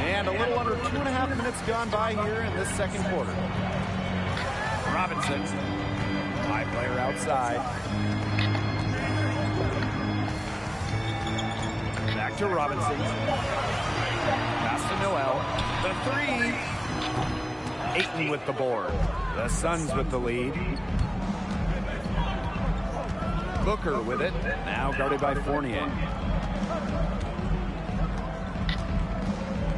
And a little under 2.5 minutes gone by here in this second quarter. Robinson. High player outside. Back to Robinson. Pass to Noel. The 3. Ayton with the board. The Suns with the lead. Booker with it. Now guarded by Fournier.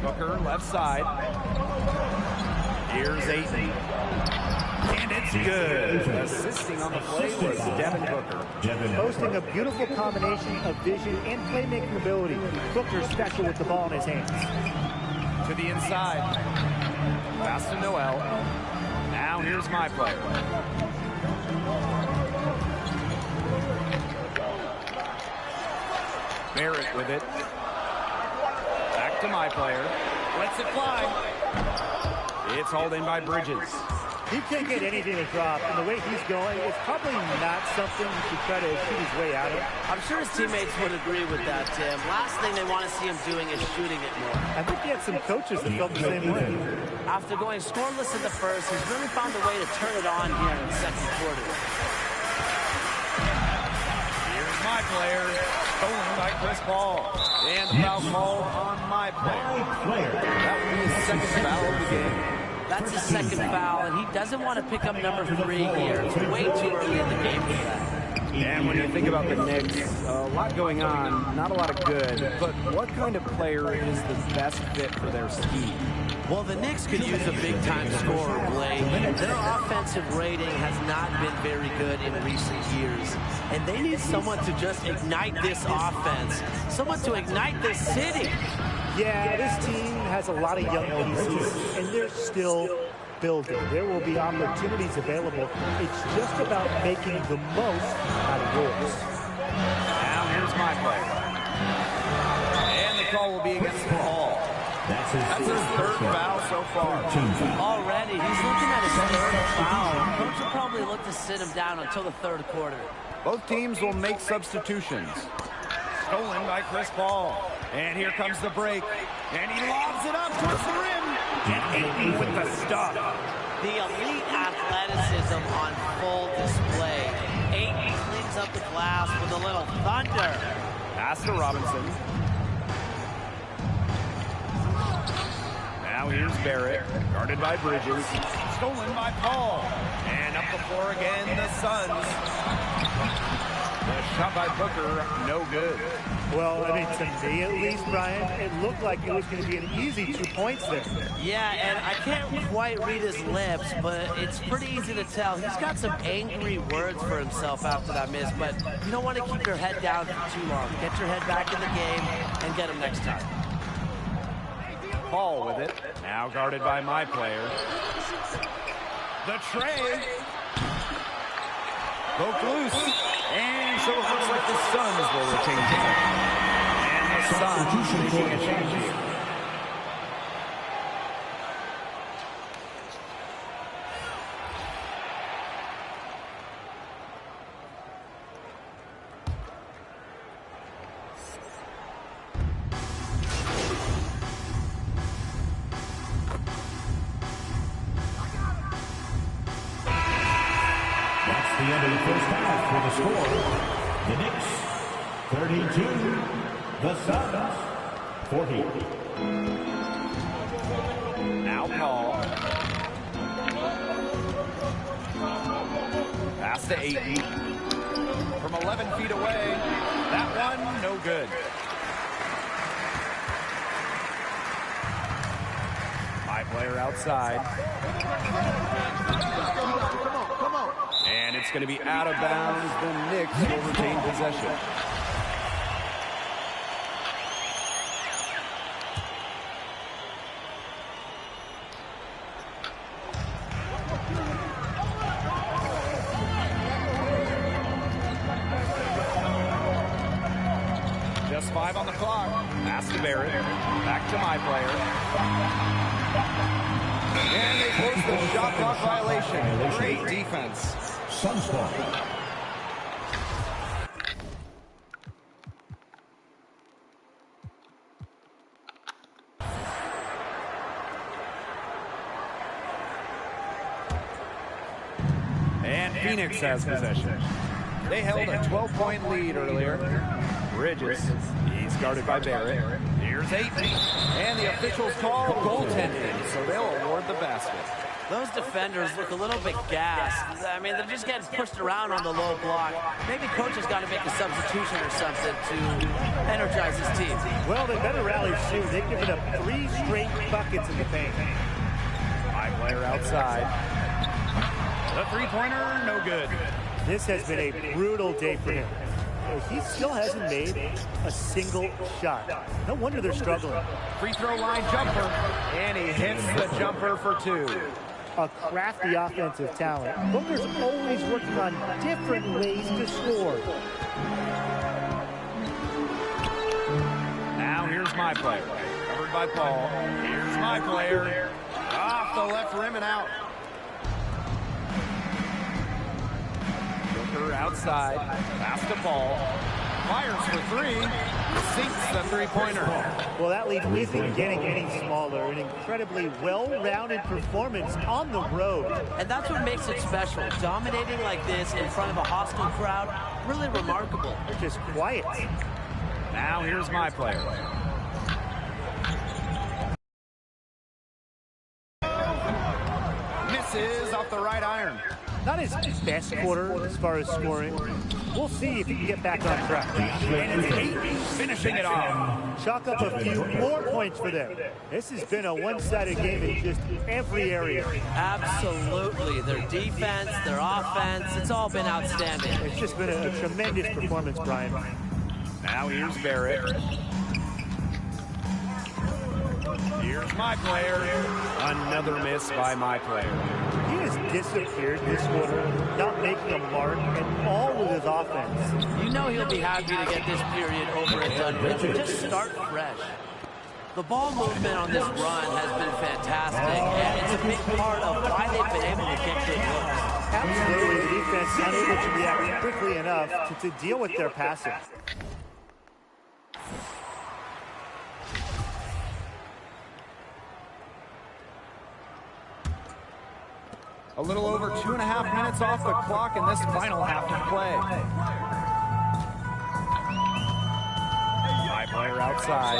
Booker left side. Here's Ayton. And it's good. Assisting on the play was Devin Booker. Posting a beautiful combination of vision and playmaking ability. Booker special with the ball in his hands. To the inside. Pass to Noel. Now here's my player. Barrett with it. Back to my player. Lets it fly. It's hauled in by Bridges. He can't get anything to drop, and the way he's going, it's probably not something he should try to shoot his way out of. I'm sure his teammates would agree with that, Tim. Last thing they want to see him doing is shooting it more. I think he had some coaches that felt the same way. After going scoreless in the first, he's really found a way to turn it on here in the second quarter. Here's my player, stolen by Chris Paul. And the foul called on my player. That will be his second foul of the game. That's his second foul, and he doesn't want to pick up number 3 here. It's way too early in the game for that. And when you think about the Knicks, a lot going on, not a lot of good, but what kind of player is the best fit for their scheme? Well, the Knicks could use a big-time scorer, Blake. Their offensive rating has not been very good in recent years, and they need someone to just ignite this offense, someone to ignite this city. Yeah, this team has a lot of young pieces, and they're still building. There will be opportunities available. It's just about making the most out of yours. call will be against Paul. That's his third foul so far. Already, he's looking at his third foul. Coach will probably look to sit him down until the third quarter. Both teams will make substitutions. Stolen by Chris Paul. And here comes the break. And he lobs it up towards the rim. And Ayton with the stuff. The elite athleticism on full display. Ayton cleans up the glass with a little thunder. Pass to Robinson. Now here's Barrett, guarded by Bridges. Stolen by Paul. And up the floor again, the Suns. The shot by Booker, no good. Well, I mean, to me at least, Brian, it looked like it was going to be an easy 2 points there. Yeah, and I can't quite read his lips, but it's pretty easy to tell. He's got some angry words for himself after that miss, but you don't want to keep your head down for too long. Get your head back in the game and get him next time. Paul with it. Now guarded by my player. The tray. Broke loose. And so it looks like the Suns will retain possession. And the Suns making a change here. The end of the first half for the score. The Knicks, 32. The Suns, 40. Now Paul. Pass to Ayton. From 11 feet away. That one, no good. My player outside. And it's going to be out of bounds. The Knicks will retain possession. Just 5 on the clock. Pass to Barrett. Back to my player. And they force the shot clock violation. Great defense. Suns ball. And Phoenix has possession. They held a 12-point lead earlier. Bridges, he's guarded by Barrett. Here's Ayton. And the officials call goaltending, so they'll award the basket. Those defenders look a little bit gassed. I mean, they're just getting pushed around on the low block. Maybe coach has got to make a substitution or something to energize his team. Well, they better rally soon. They've given up 3 straight buckets in the paint. My player outside. The three-pointer, no good. This has been a brutal day for him. He still hasn't made a single shot. No wonder they're struggling. Free throw line jumper. And he hits the jumper for 2. A crafty offensive talent. Booker's always working on different ways to score. Now here's my player. Covered by Paul. Here's my player. Off the left rim and out. Booker outside. Pass to Paul. Fires for 3. Sinks the three-pointer. Well, that lead isn't getting any smaller. An incredibly well-rounded performance on the road. And that's what makes it special. Dominating like this in front of a hostile crowd, really remarkable. They're just quiet. Now here's my player. Misses off the right iron. Not his best quarter as far as scoring. We'll see if he can get back on track. And it's Ayton finishing it off. Chalk up a few more points for them. This has been a one-sided game in just every area. Absolutely. Their defense, their offense, it's all been outstanding. It's just been a tremendous performance, Brian. Now here's Barrett. Here's my player. Another miss by my player. He has disappeared this quarter, not making a mark, and all with his offense. You know he'll be happy to get this period over and done with. Just start fresh. The ball movement on this run has been fantastic, and it's a big part of why they've been able to get good looks. Absolutely, the defense unable to react quickly enough to deal with their passing. A little over 2.5 minutes off the clock in this final half of play. High player outside,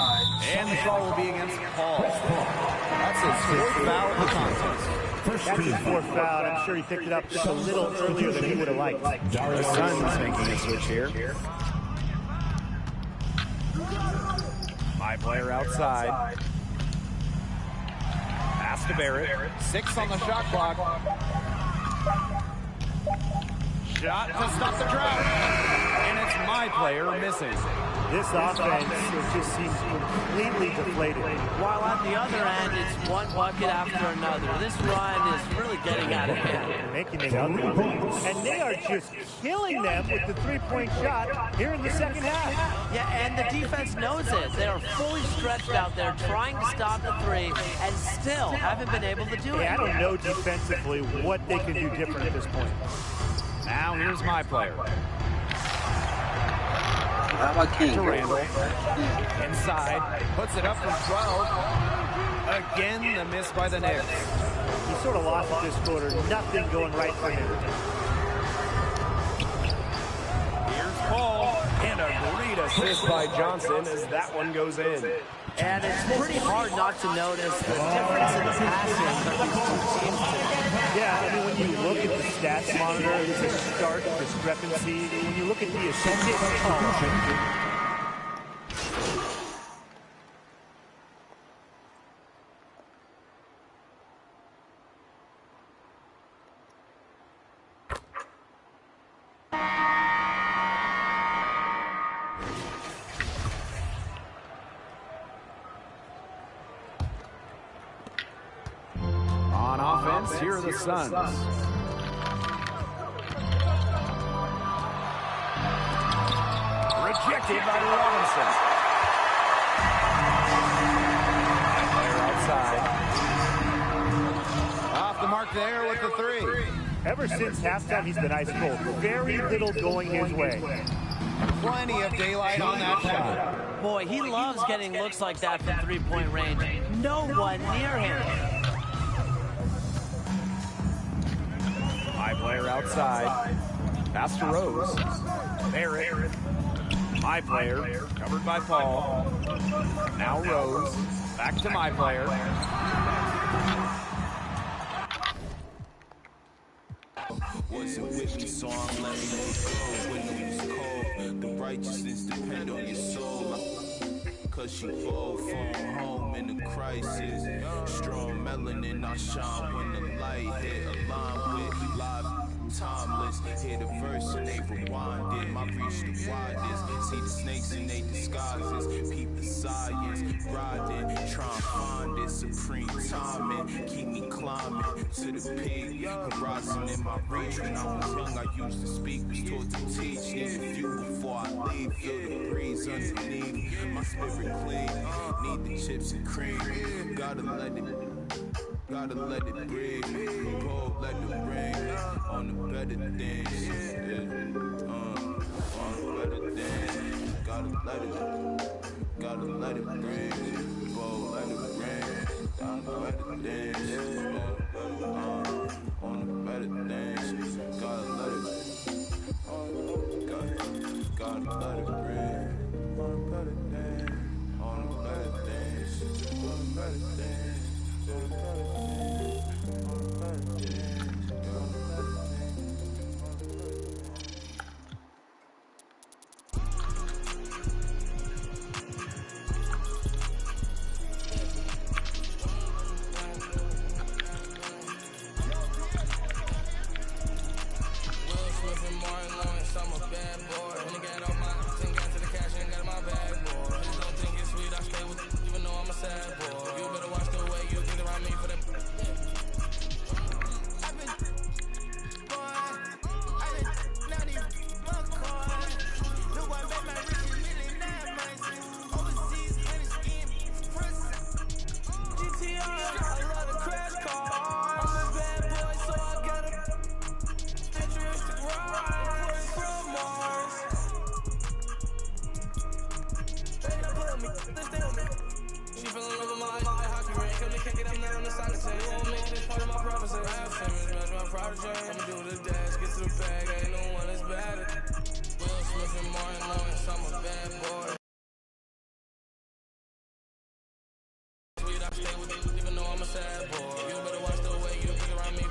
and the ball will be against Paul. That's his fourth foul of the contest. That's his fourth foul. I'm sure he picked it up just a little earlier than he would have liked. The Suns making a switch here. High player outside. Pass to Barrett. 6 on the shot clock. Shot to stop the drought. And it's my player missing. This offense just seems completely deflated. While at the other end, it's one bucket after another. This run is really getting out of hand. Making it ugly. And they are just killing them with the three-point shot here in the second half. Yeah, and the defense knows it. They are fully stretched out there trying to stop the three and still haven't been able to do it. I don't know defensively what they can do different at this point. Now here's my player. To Randall. Inside. Puts it up from 12. Again, the miss by the Knicks. He sort of lost at this quarter. Nothing going right for him. Here's Paul. And a great assist by Johnson as that one goes in. And it's pretty hard not to notice the difference in passing of these two teams today. Yeah, I mean, when you look at the stats monitor, there's a stark discrepancy. When you look at the attempted On offense, here are the Suns. Rejected by Robinson. Player outside. Off the mark there with the three. Ever since halftime, he's been ice cold. Very little going his way. Plenty of daylight on that shot. Boy, he loves getting looks like that from three-point range. No one near him. High player outside. Pass to Rose. Barrett. My player. Covered by Paul. Now Rose. Back to my player. Wasn't with me, so I'm letting it go. When it was cold, the righteousness depend on your soul. Cause she both phone home in a crisis. Strong melanin, I shine when the light hit. Align with live, timeless. Hear the verse and they rewind it. My reach the widest. See the snakes in they disguises. Peep the science. Riding, try and find it. Supreme timing. Keep me climbing to the peak. Horizon in my reach. When I was young, I used to speak. Was taught to teach. Need a view before I leave. Feel the breeze underneath. My spirit clean, need the chips and cream. Gotta let it breathe. Pull, let it ring. On the better things, on the better things. Gotta let it ring. Pull, let it ring. On the better things, on the better things. Gotta let it ring. On the better things. On the better things, on the better things, on the better things, on the better things, on the better Will Smith and Martin Lawrence, I'm a bad boy. When I got on my thing, got to the cash. feel me, kick it, I'm not on the soccer team. You won't make this part of my prophecy. I have famous, that's my prodigy. I'ma do the dash, get to the bag, ain't no one that's bad at it. Will Smith and Martin Lawrence, I'm a bad boy. Sweet, I stay with you, even though I'm a sad boy. You better watch the way you think around me.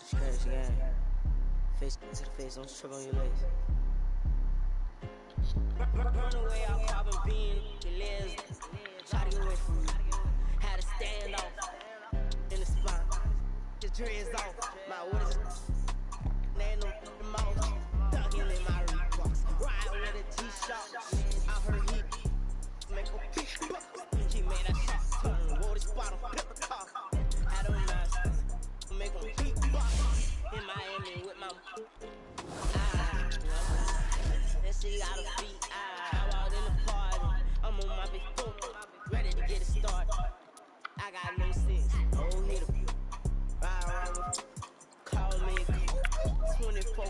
Scratch game. Face to the face, don't trip on your legs. Burn away, I'll pop a bean, the legs. Try to get away from me. Had to stand off in the spot. The dreads off. My orders. Ain't no mouth. Ducking in my Reeboks. Ride with a G-Shock. I heard he make a big buck. He made that shot turn. Wore the spot on pepper talk. I don't know. Make a big buck. In Miami with my that shit got a beat. I'm out in the party. I'm on my big foot, ready to get it started. I got no sense. Oh, hit a ride around. Call me 24.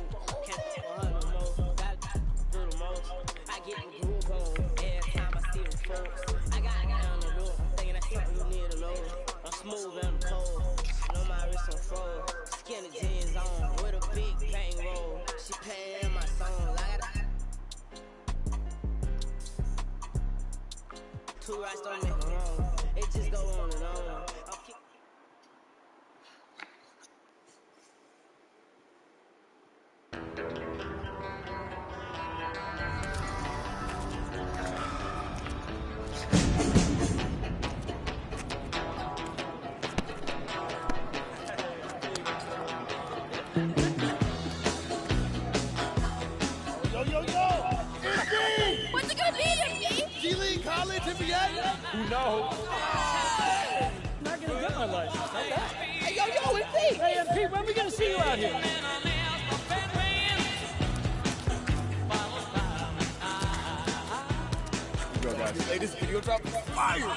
Can't for her no more. Got to do the most. I get the groove on every time I see them folks. I got down the door, thinking that's something you need to know. yet? Who knows? Not gonna get my license. Okay. Hey, yo, it's me. Hey, MP, when are we gonna see you out here? Yo, guys, hey, this video drop is fire.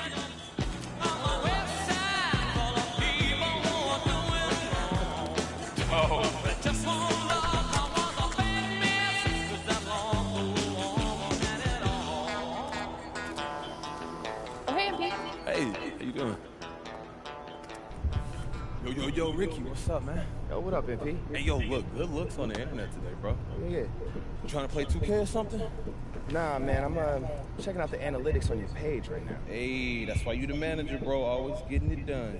Oh. Hey, how you doing? Yo, Ricky, what's up, man? Yo, what up, MP? Hey, yo, look, good looks on the internet today, bro. Yeah. You trying to play 2K or something? Nah, man, I'm checking out the analytics on your page right now. Hey, that's why you the manager, bro. Always getting it done.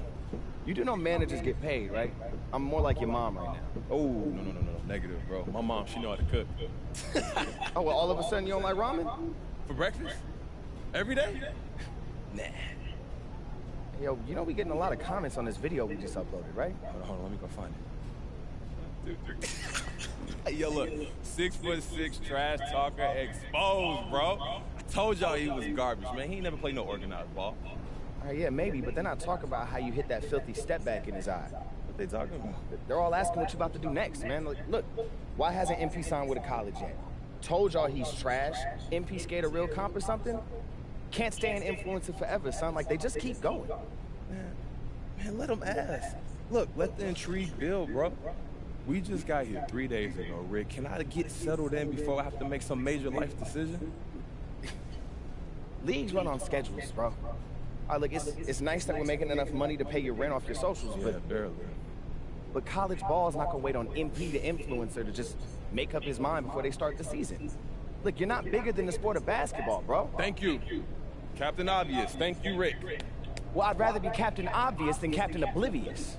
You do know managers get paid, right? I'm more like your mom right now. Oh, no. Negative, bro. My mom, she know how to cook. Oh, well, all of a sudden you don't like ramen? For breakfast? Every day? Nah. Yo, you know we getting a lot of comments on this video we just uploaded, right? Hold on, let me go find it. Hey, yo, look, 6'6" trash talker exposed, bro. I told y'all he was garbage, man. He ain't never played no organized ball. All right, yeah, maybe, but then I talk about how you hit that filthy step back in his eye. What they talking about? They're all asking what you about to do next, man. Look, why hasn't MP signed with a college yet? Told y'all he's trash. MP skate a real comp or something? Can't stay an influencer forever, son. Like, they just keep going. Man, let them ask. Look, let the intrigue build, bro. We just got here 3 days ago, Rick. Can I get settled in before I have to make some major life decision? Leagues run on schedules, bro. All right, look, it's nice that we're making enough money to pay your rent off your socials, Yeah, barely. But college ball is not gonna wait on MP the influencer to just make up his mind before they start the season. Look, you're not bigger than the sport of basketball, bro. Thank you. Captain Obvious. Thank you, Rick. Well, I'd rather be Captain Obvious than Captain Oblivious.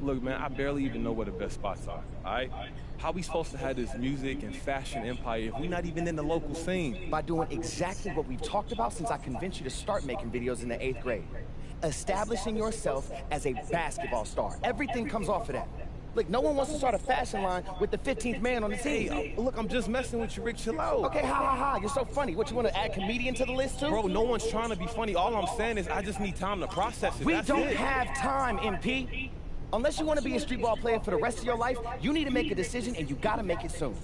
Look, man, I barely even know where the best spots are, all right? How we supposed to have this music and fashion empire if we're not even in the local scene? By doing exactly what we've talked about since I convinced you to start making videos in the 8th grade. Establishing yourself as a basketball star. Everything comes off of that. Look, no one wants to start a fashion line with the 15th man on the team. Hey, look, I'm just messing with you, Rick. Chill out. Okay, ha. You're so funny. What, you want to add comedian to the list, too? Bro, no one's trying to be funny. All I'm saying is I just need time to process it. We don't have time, MP. Unless you want to be a street ball player for the rest of your life, you need to make a decision, and you got to make it soon.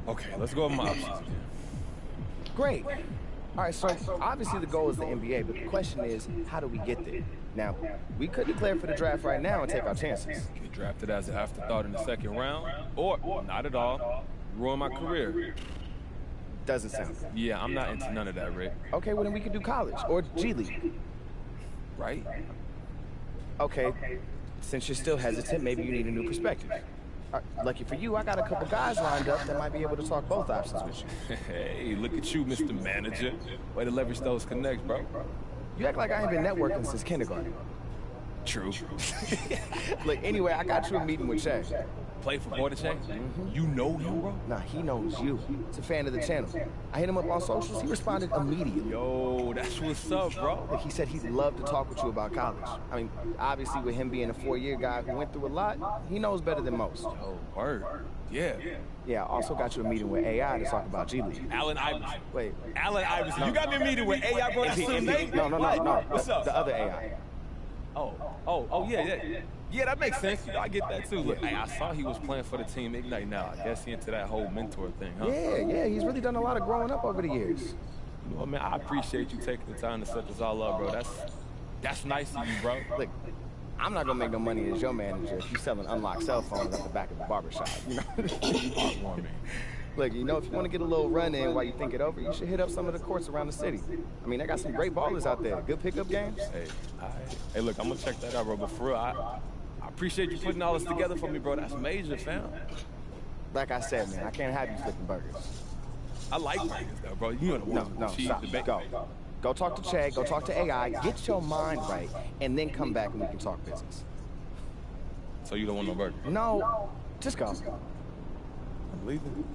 Okay, let's go over my options again. Great. All right, so obviously the goal is the NBA, but the question is, how do we get there? Now, we could declare for the draft right now and take our chances. Get drafted as an afterthought in the second round, or not at all, ruin my career. Doesn't sound good. Yeah, I'm not into none of that, Rick. Okay, well then we could do college, or G League. Right? Okay, since you're still hesitant, maybe you need a new perspective. Lucky for you, I got a couple guys lined up that might be able to talk both options with you. Hey, look at you, Mr. Manager. Way to leverage those connects, bro. You act like I ain't been networking since kindergarten. True. Look, anyway, I got you a meeting with Che. Play for Boy to Che? You know him, bro? Nah, he knows you. He's a fan of the channel. I hit him up on socials. He responded immediately. Yo, that's what's up, bro. Look, he said he'd love to talk with you about college. I mean, obviously, with him being a 4-year guy who went through a lot, he knows better than most. Yo, word. Yeah. Yeah, I also got you a meeting with AI to talk about G League. Allen Iverson. Wait. Allen Iverson. No. You got me a meeting with AI, bro? That's his name? No. What's up? The other AI. Oh, yeah. Yeah, that makes sense. You know, I get that too. Look, I saw he was playing for the team Ignite now. I guess he into that whole mentor thing, huh? Yeah, he's really done a lot of growing up over the years. You know what, man? I appreciate you taking the time to set this all up, bro. That's nice of you, bro. Look, I'm not gonna make no money as your manager if you selling unlocked cell phones at the back of the barbershop, you know? Heartwarming. Look, you know, if you want to get a little run in while you think it over, you should hit up some of the courts around the city. I mean, they got some great ballers out there. Good pickup games. Hey, look, I'm gonna check that out, bro. But for real, I appreciate you putting all this together for me, bro. That's major, fam. Like I said, man, I can't have you flipping burgers. I like burgers, though, bro. You know the ones No, with cheese, stop. the bacon. Go talk to Che, go talk to AI, get your mind right, and then come back and we can talk business. So you don't want no burger? No, just go. I'm leaving.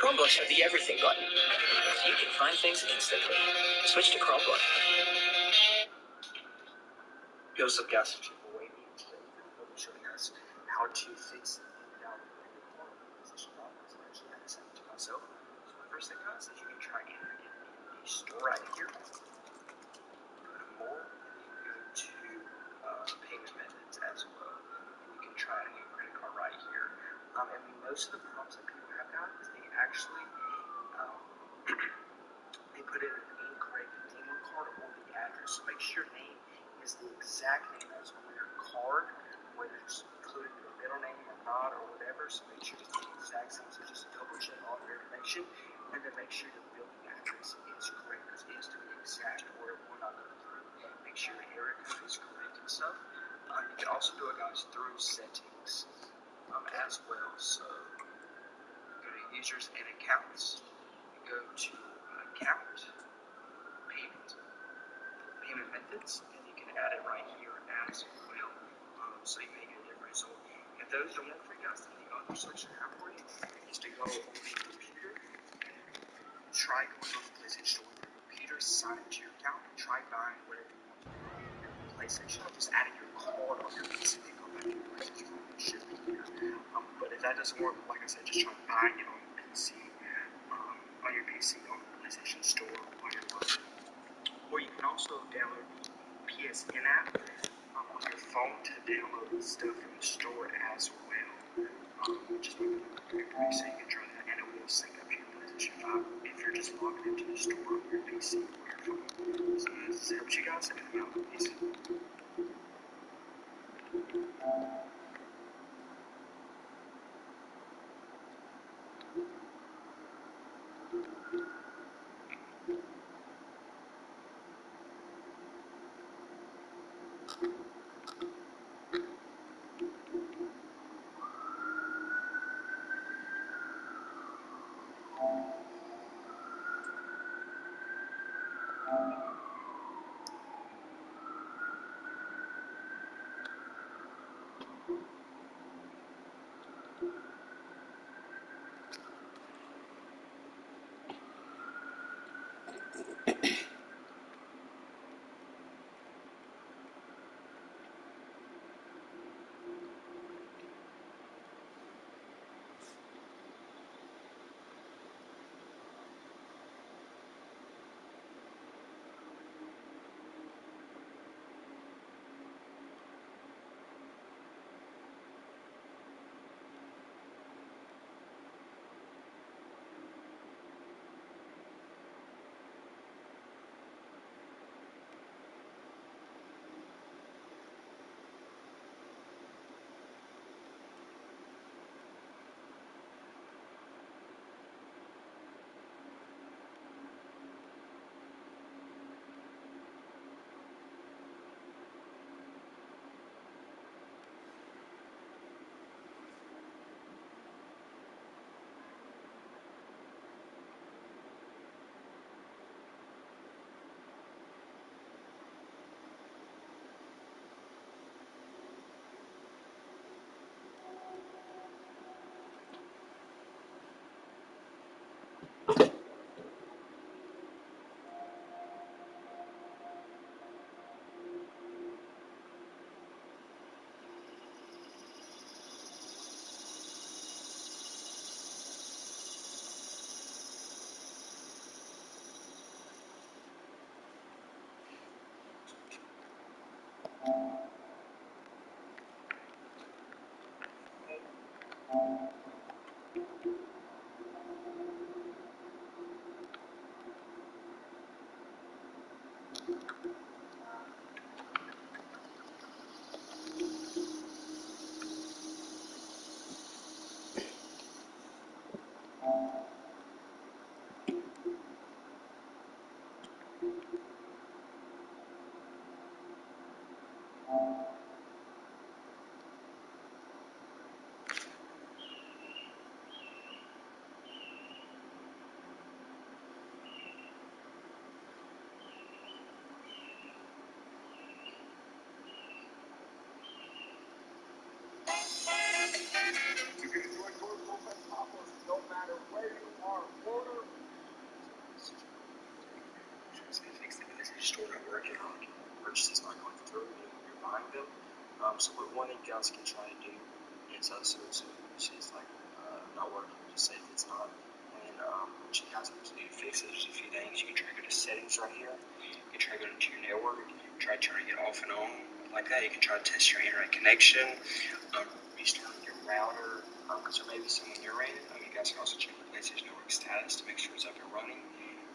Chromebooks have the everything button. You can find things instantly. Switch to Chromebook. Yo, what's up, guys? Today we'll be showing us how to fix and down position lock. So I actually had to set it to myself. So the first thing, guys, is you can try entering it in the store right here. Go to more, and then you go to payment methods as well. And you can try a new credit card right here. And most of the problems that people have, guys, is they actually they put in an incorrect debit card or the address. So make sure your name is the exact name that's on your card, whether it's including your middle name or not or whatever. So make sure it's the exact same. So just double check all your information and then make sure your billing address is correct, because it is to be exact or it will not go through. Make sure your area code is correct and stuff. You can also do it, guys, through settings as well. So go to users and accounts. Go to account, payment methods, and you can add it right here as well. So you may get a different result. If those don't work for you guys, then the other solution I have for you is to go on the computer, try going on the PlayStation Store on your computer, sign into your account, and try buying whatever you want on your PlayStation, or just adding your card on your PC and go back to your PlayStation. It should be here. But if that doesn't work, like I said, just try buying it on the PC. On your PC, on the PlayStation Store, on your phone. Or you can also download the PSN app on your phone to download stuff from the store as well. Just pretty so you can try that, and it will sync up to your PlayStation 5 if you're just logging into the store on your PC or your phone. So this helps you guys, and help me out. Peace. Store not working on purchases not going through, you're buying them. So what one of you guys can try to do is so she's like not working, just say if it's not. And what you guys need to do to fix it, there's a few things. You can try to go to settings right here. You can try to go into your network, try turning it off and on like that. You can try to test your internet connection, restart your router, because there may be some on your end. You guys can also check the PlayStation Network status to make sure it's up and running.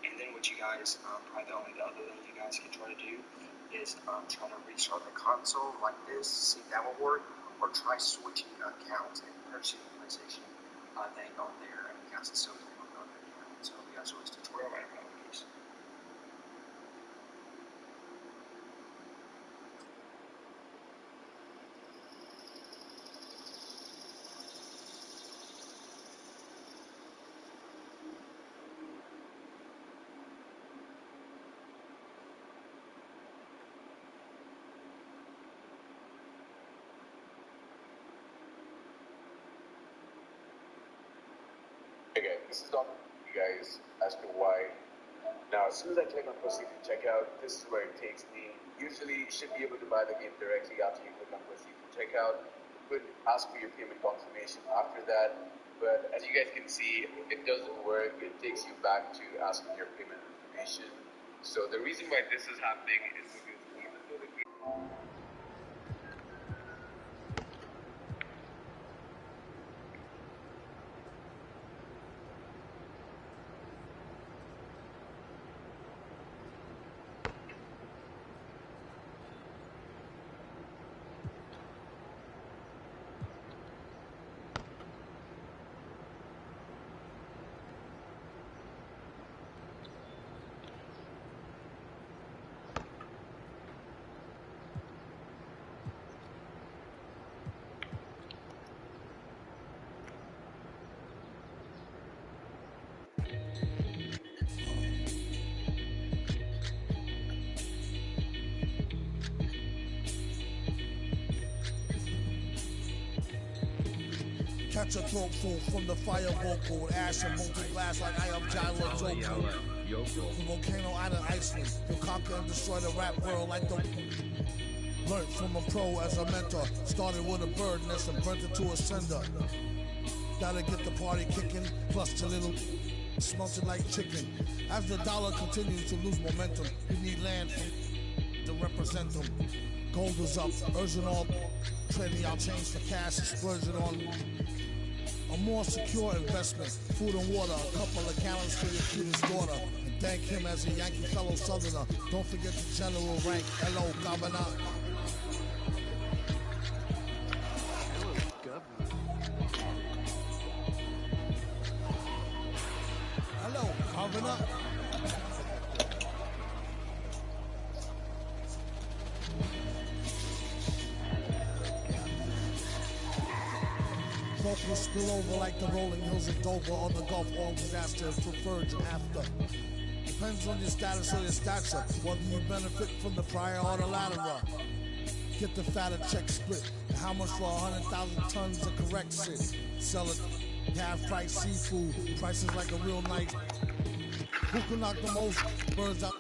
And then what you guys, probably the other thing you guys can try to do is try to restart the console like this, see if that will work, or try switching accounts and purchasing the PlayStation thing on there. And you guys can still do it on there. So you guys will this tutorial right now, please. Again, this is not you guys as to why. Now, as soon as I click on proceed to checkout, this is where it takes me. Usually, you should be able to buy the game directly after you click on proceed to checkout. You could ask for your payment confirmation after that, but as you guys can see, it doesn't work. It takes you back to asking your payment information. So the reason why this is happening is because even though the game Catch a throatful from the fire vocal, ash and molten glass like I am Jalo Joko. The volcano out of Iceland, you'll conquer and destroy the rap world like the... Learned from a pro as a mentor, started with a bird nest and burnt it to a cinder. Gotta get the party kicking, plus the little smelted like chicken. As the dollar continues to lose momentum, you need land to represent them. Gold is up, urging all, trading our change for cash, splurging on a more secure investment. Food and water, a couple of gallons for your cutest daughter. And thank him as a Yankee fellow Southerner. Don't forget the general rank. Hello, Governor. Hello, Governor. Folk will spill over like the rolling hills of Dover or the Gulf Oil disaster is preferred after. Depends on your status or your stature, whether you benefit from the prior or the latter. Get the fatter check split, and how much for 100,000 tons of correct shit? Sell it, half price seafood, prices like a real night. Who can knock the most birds out?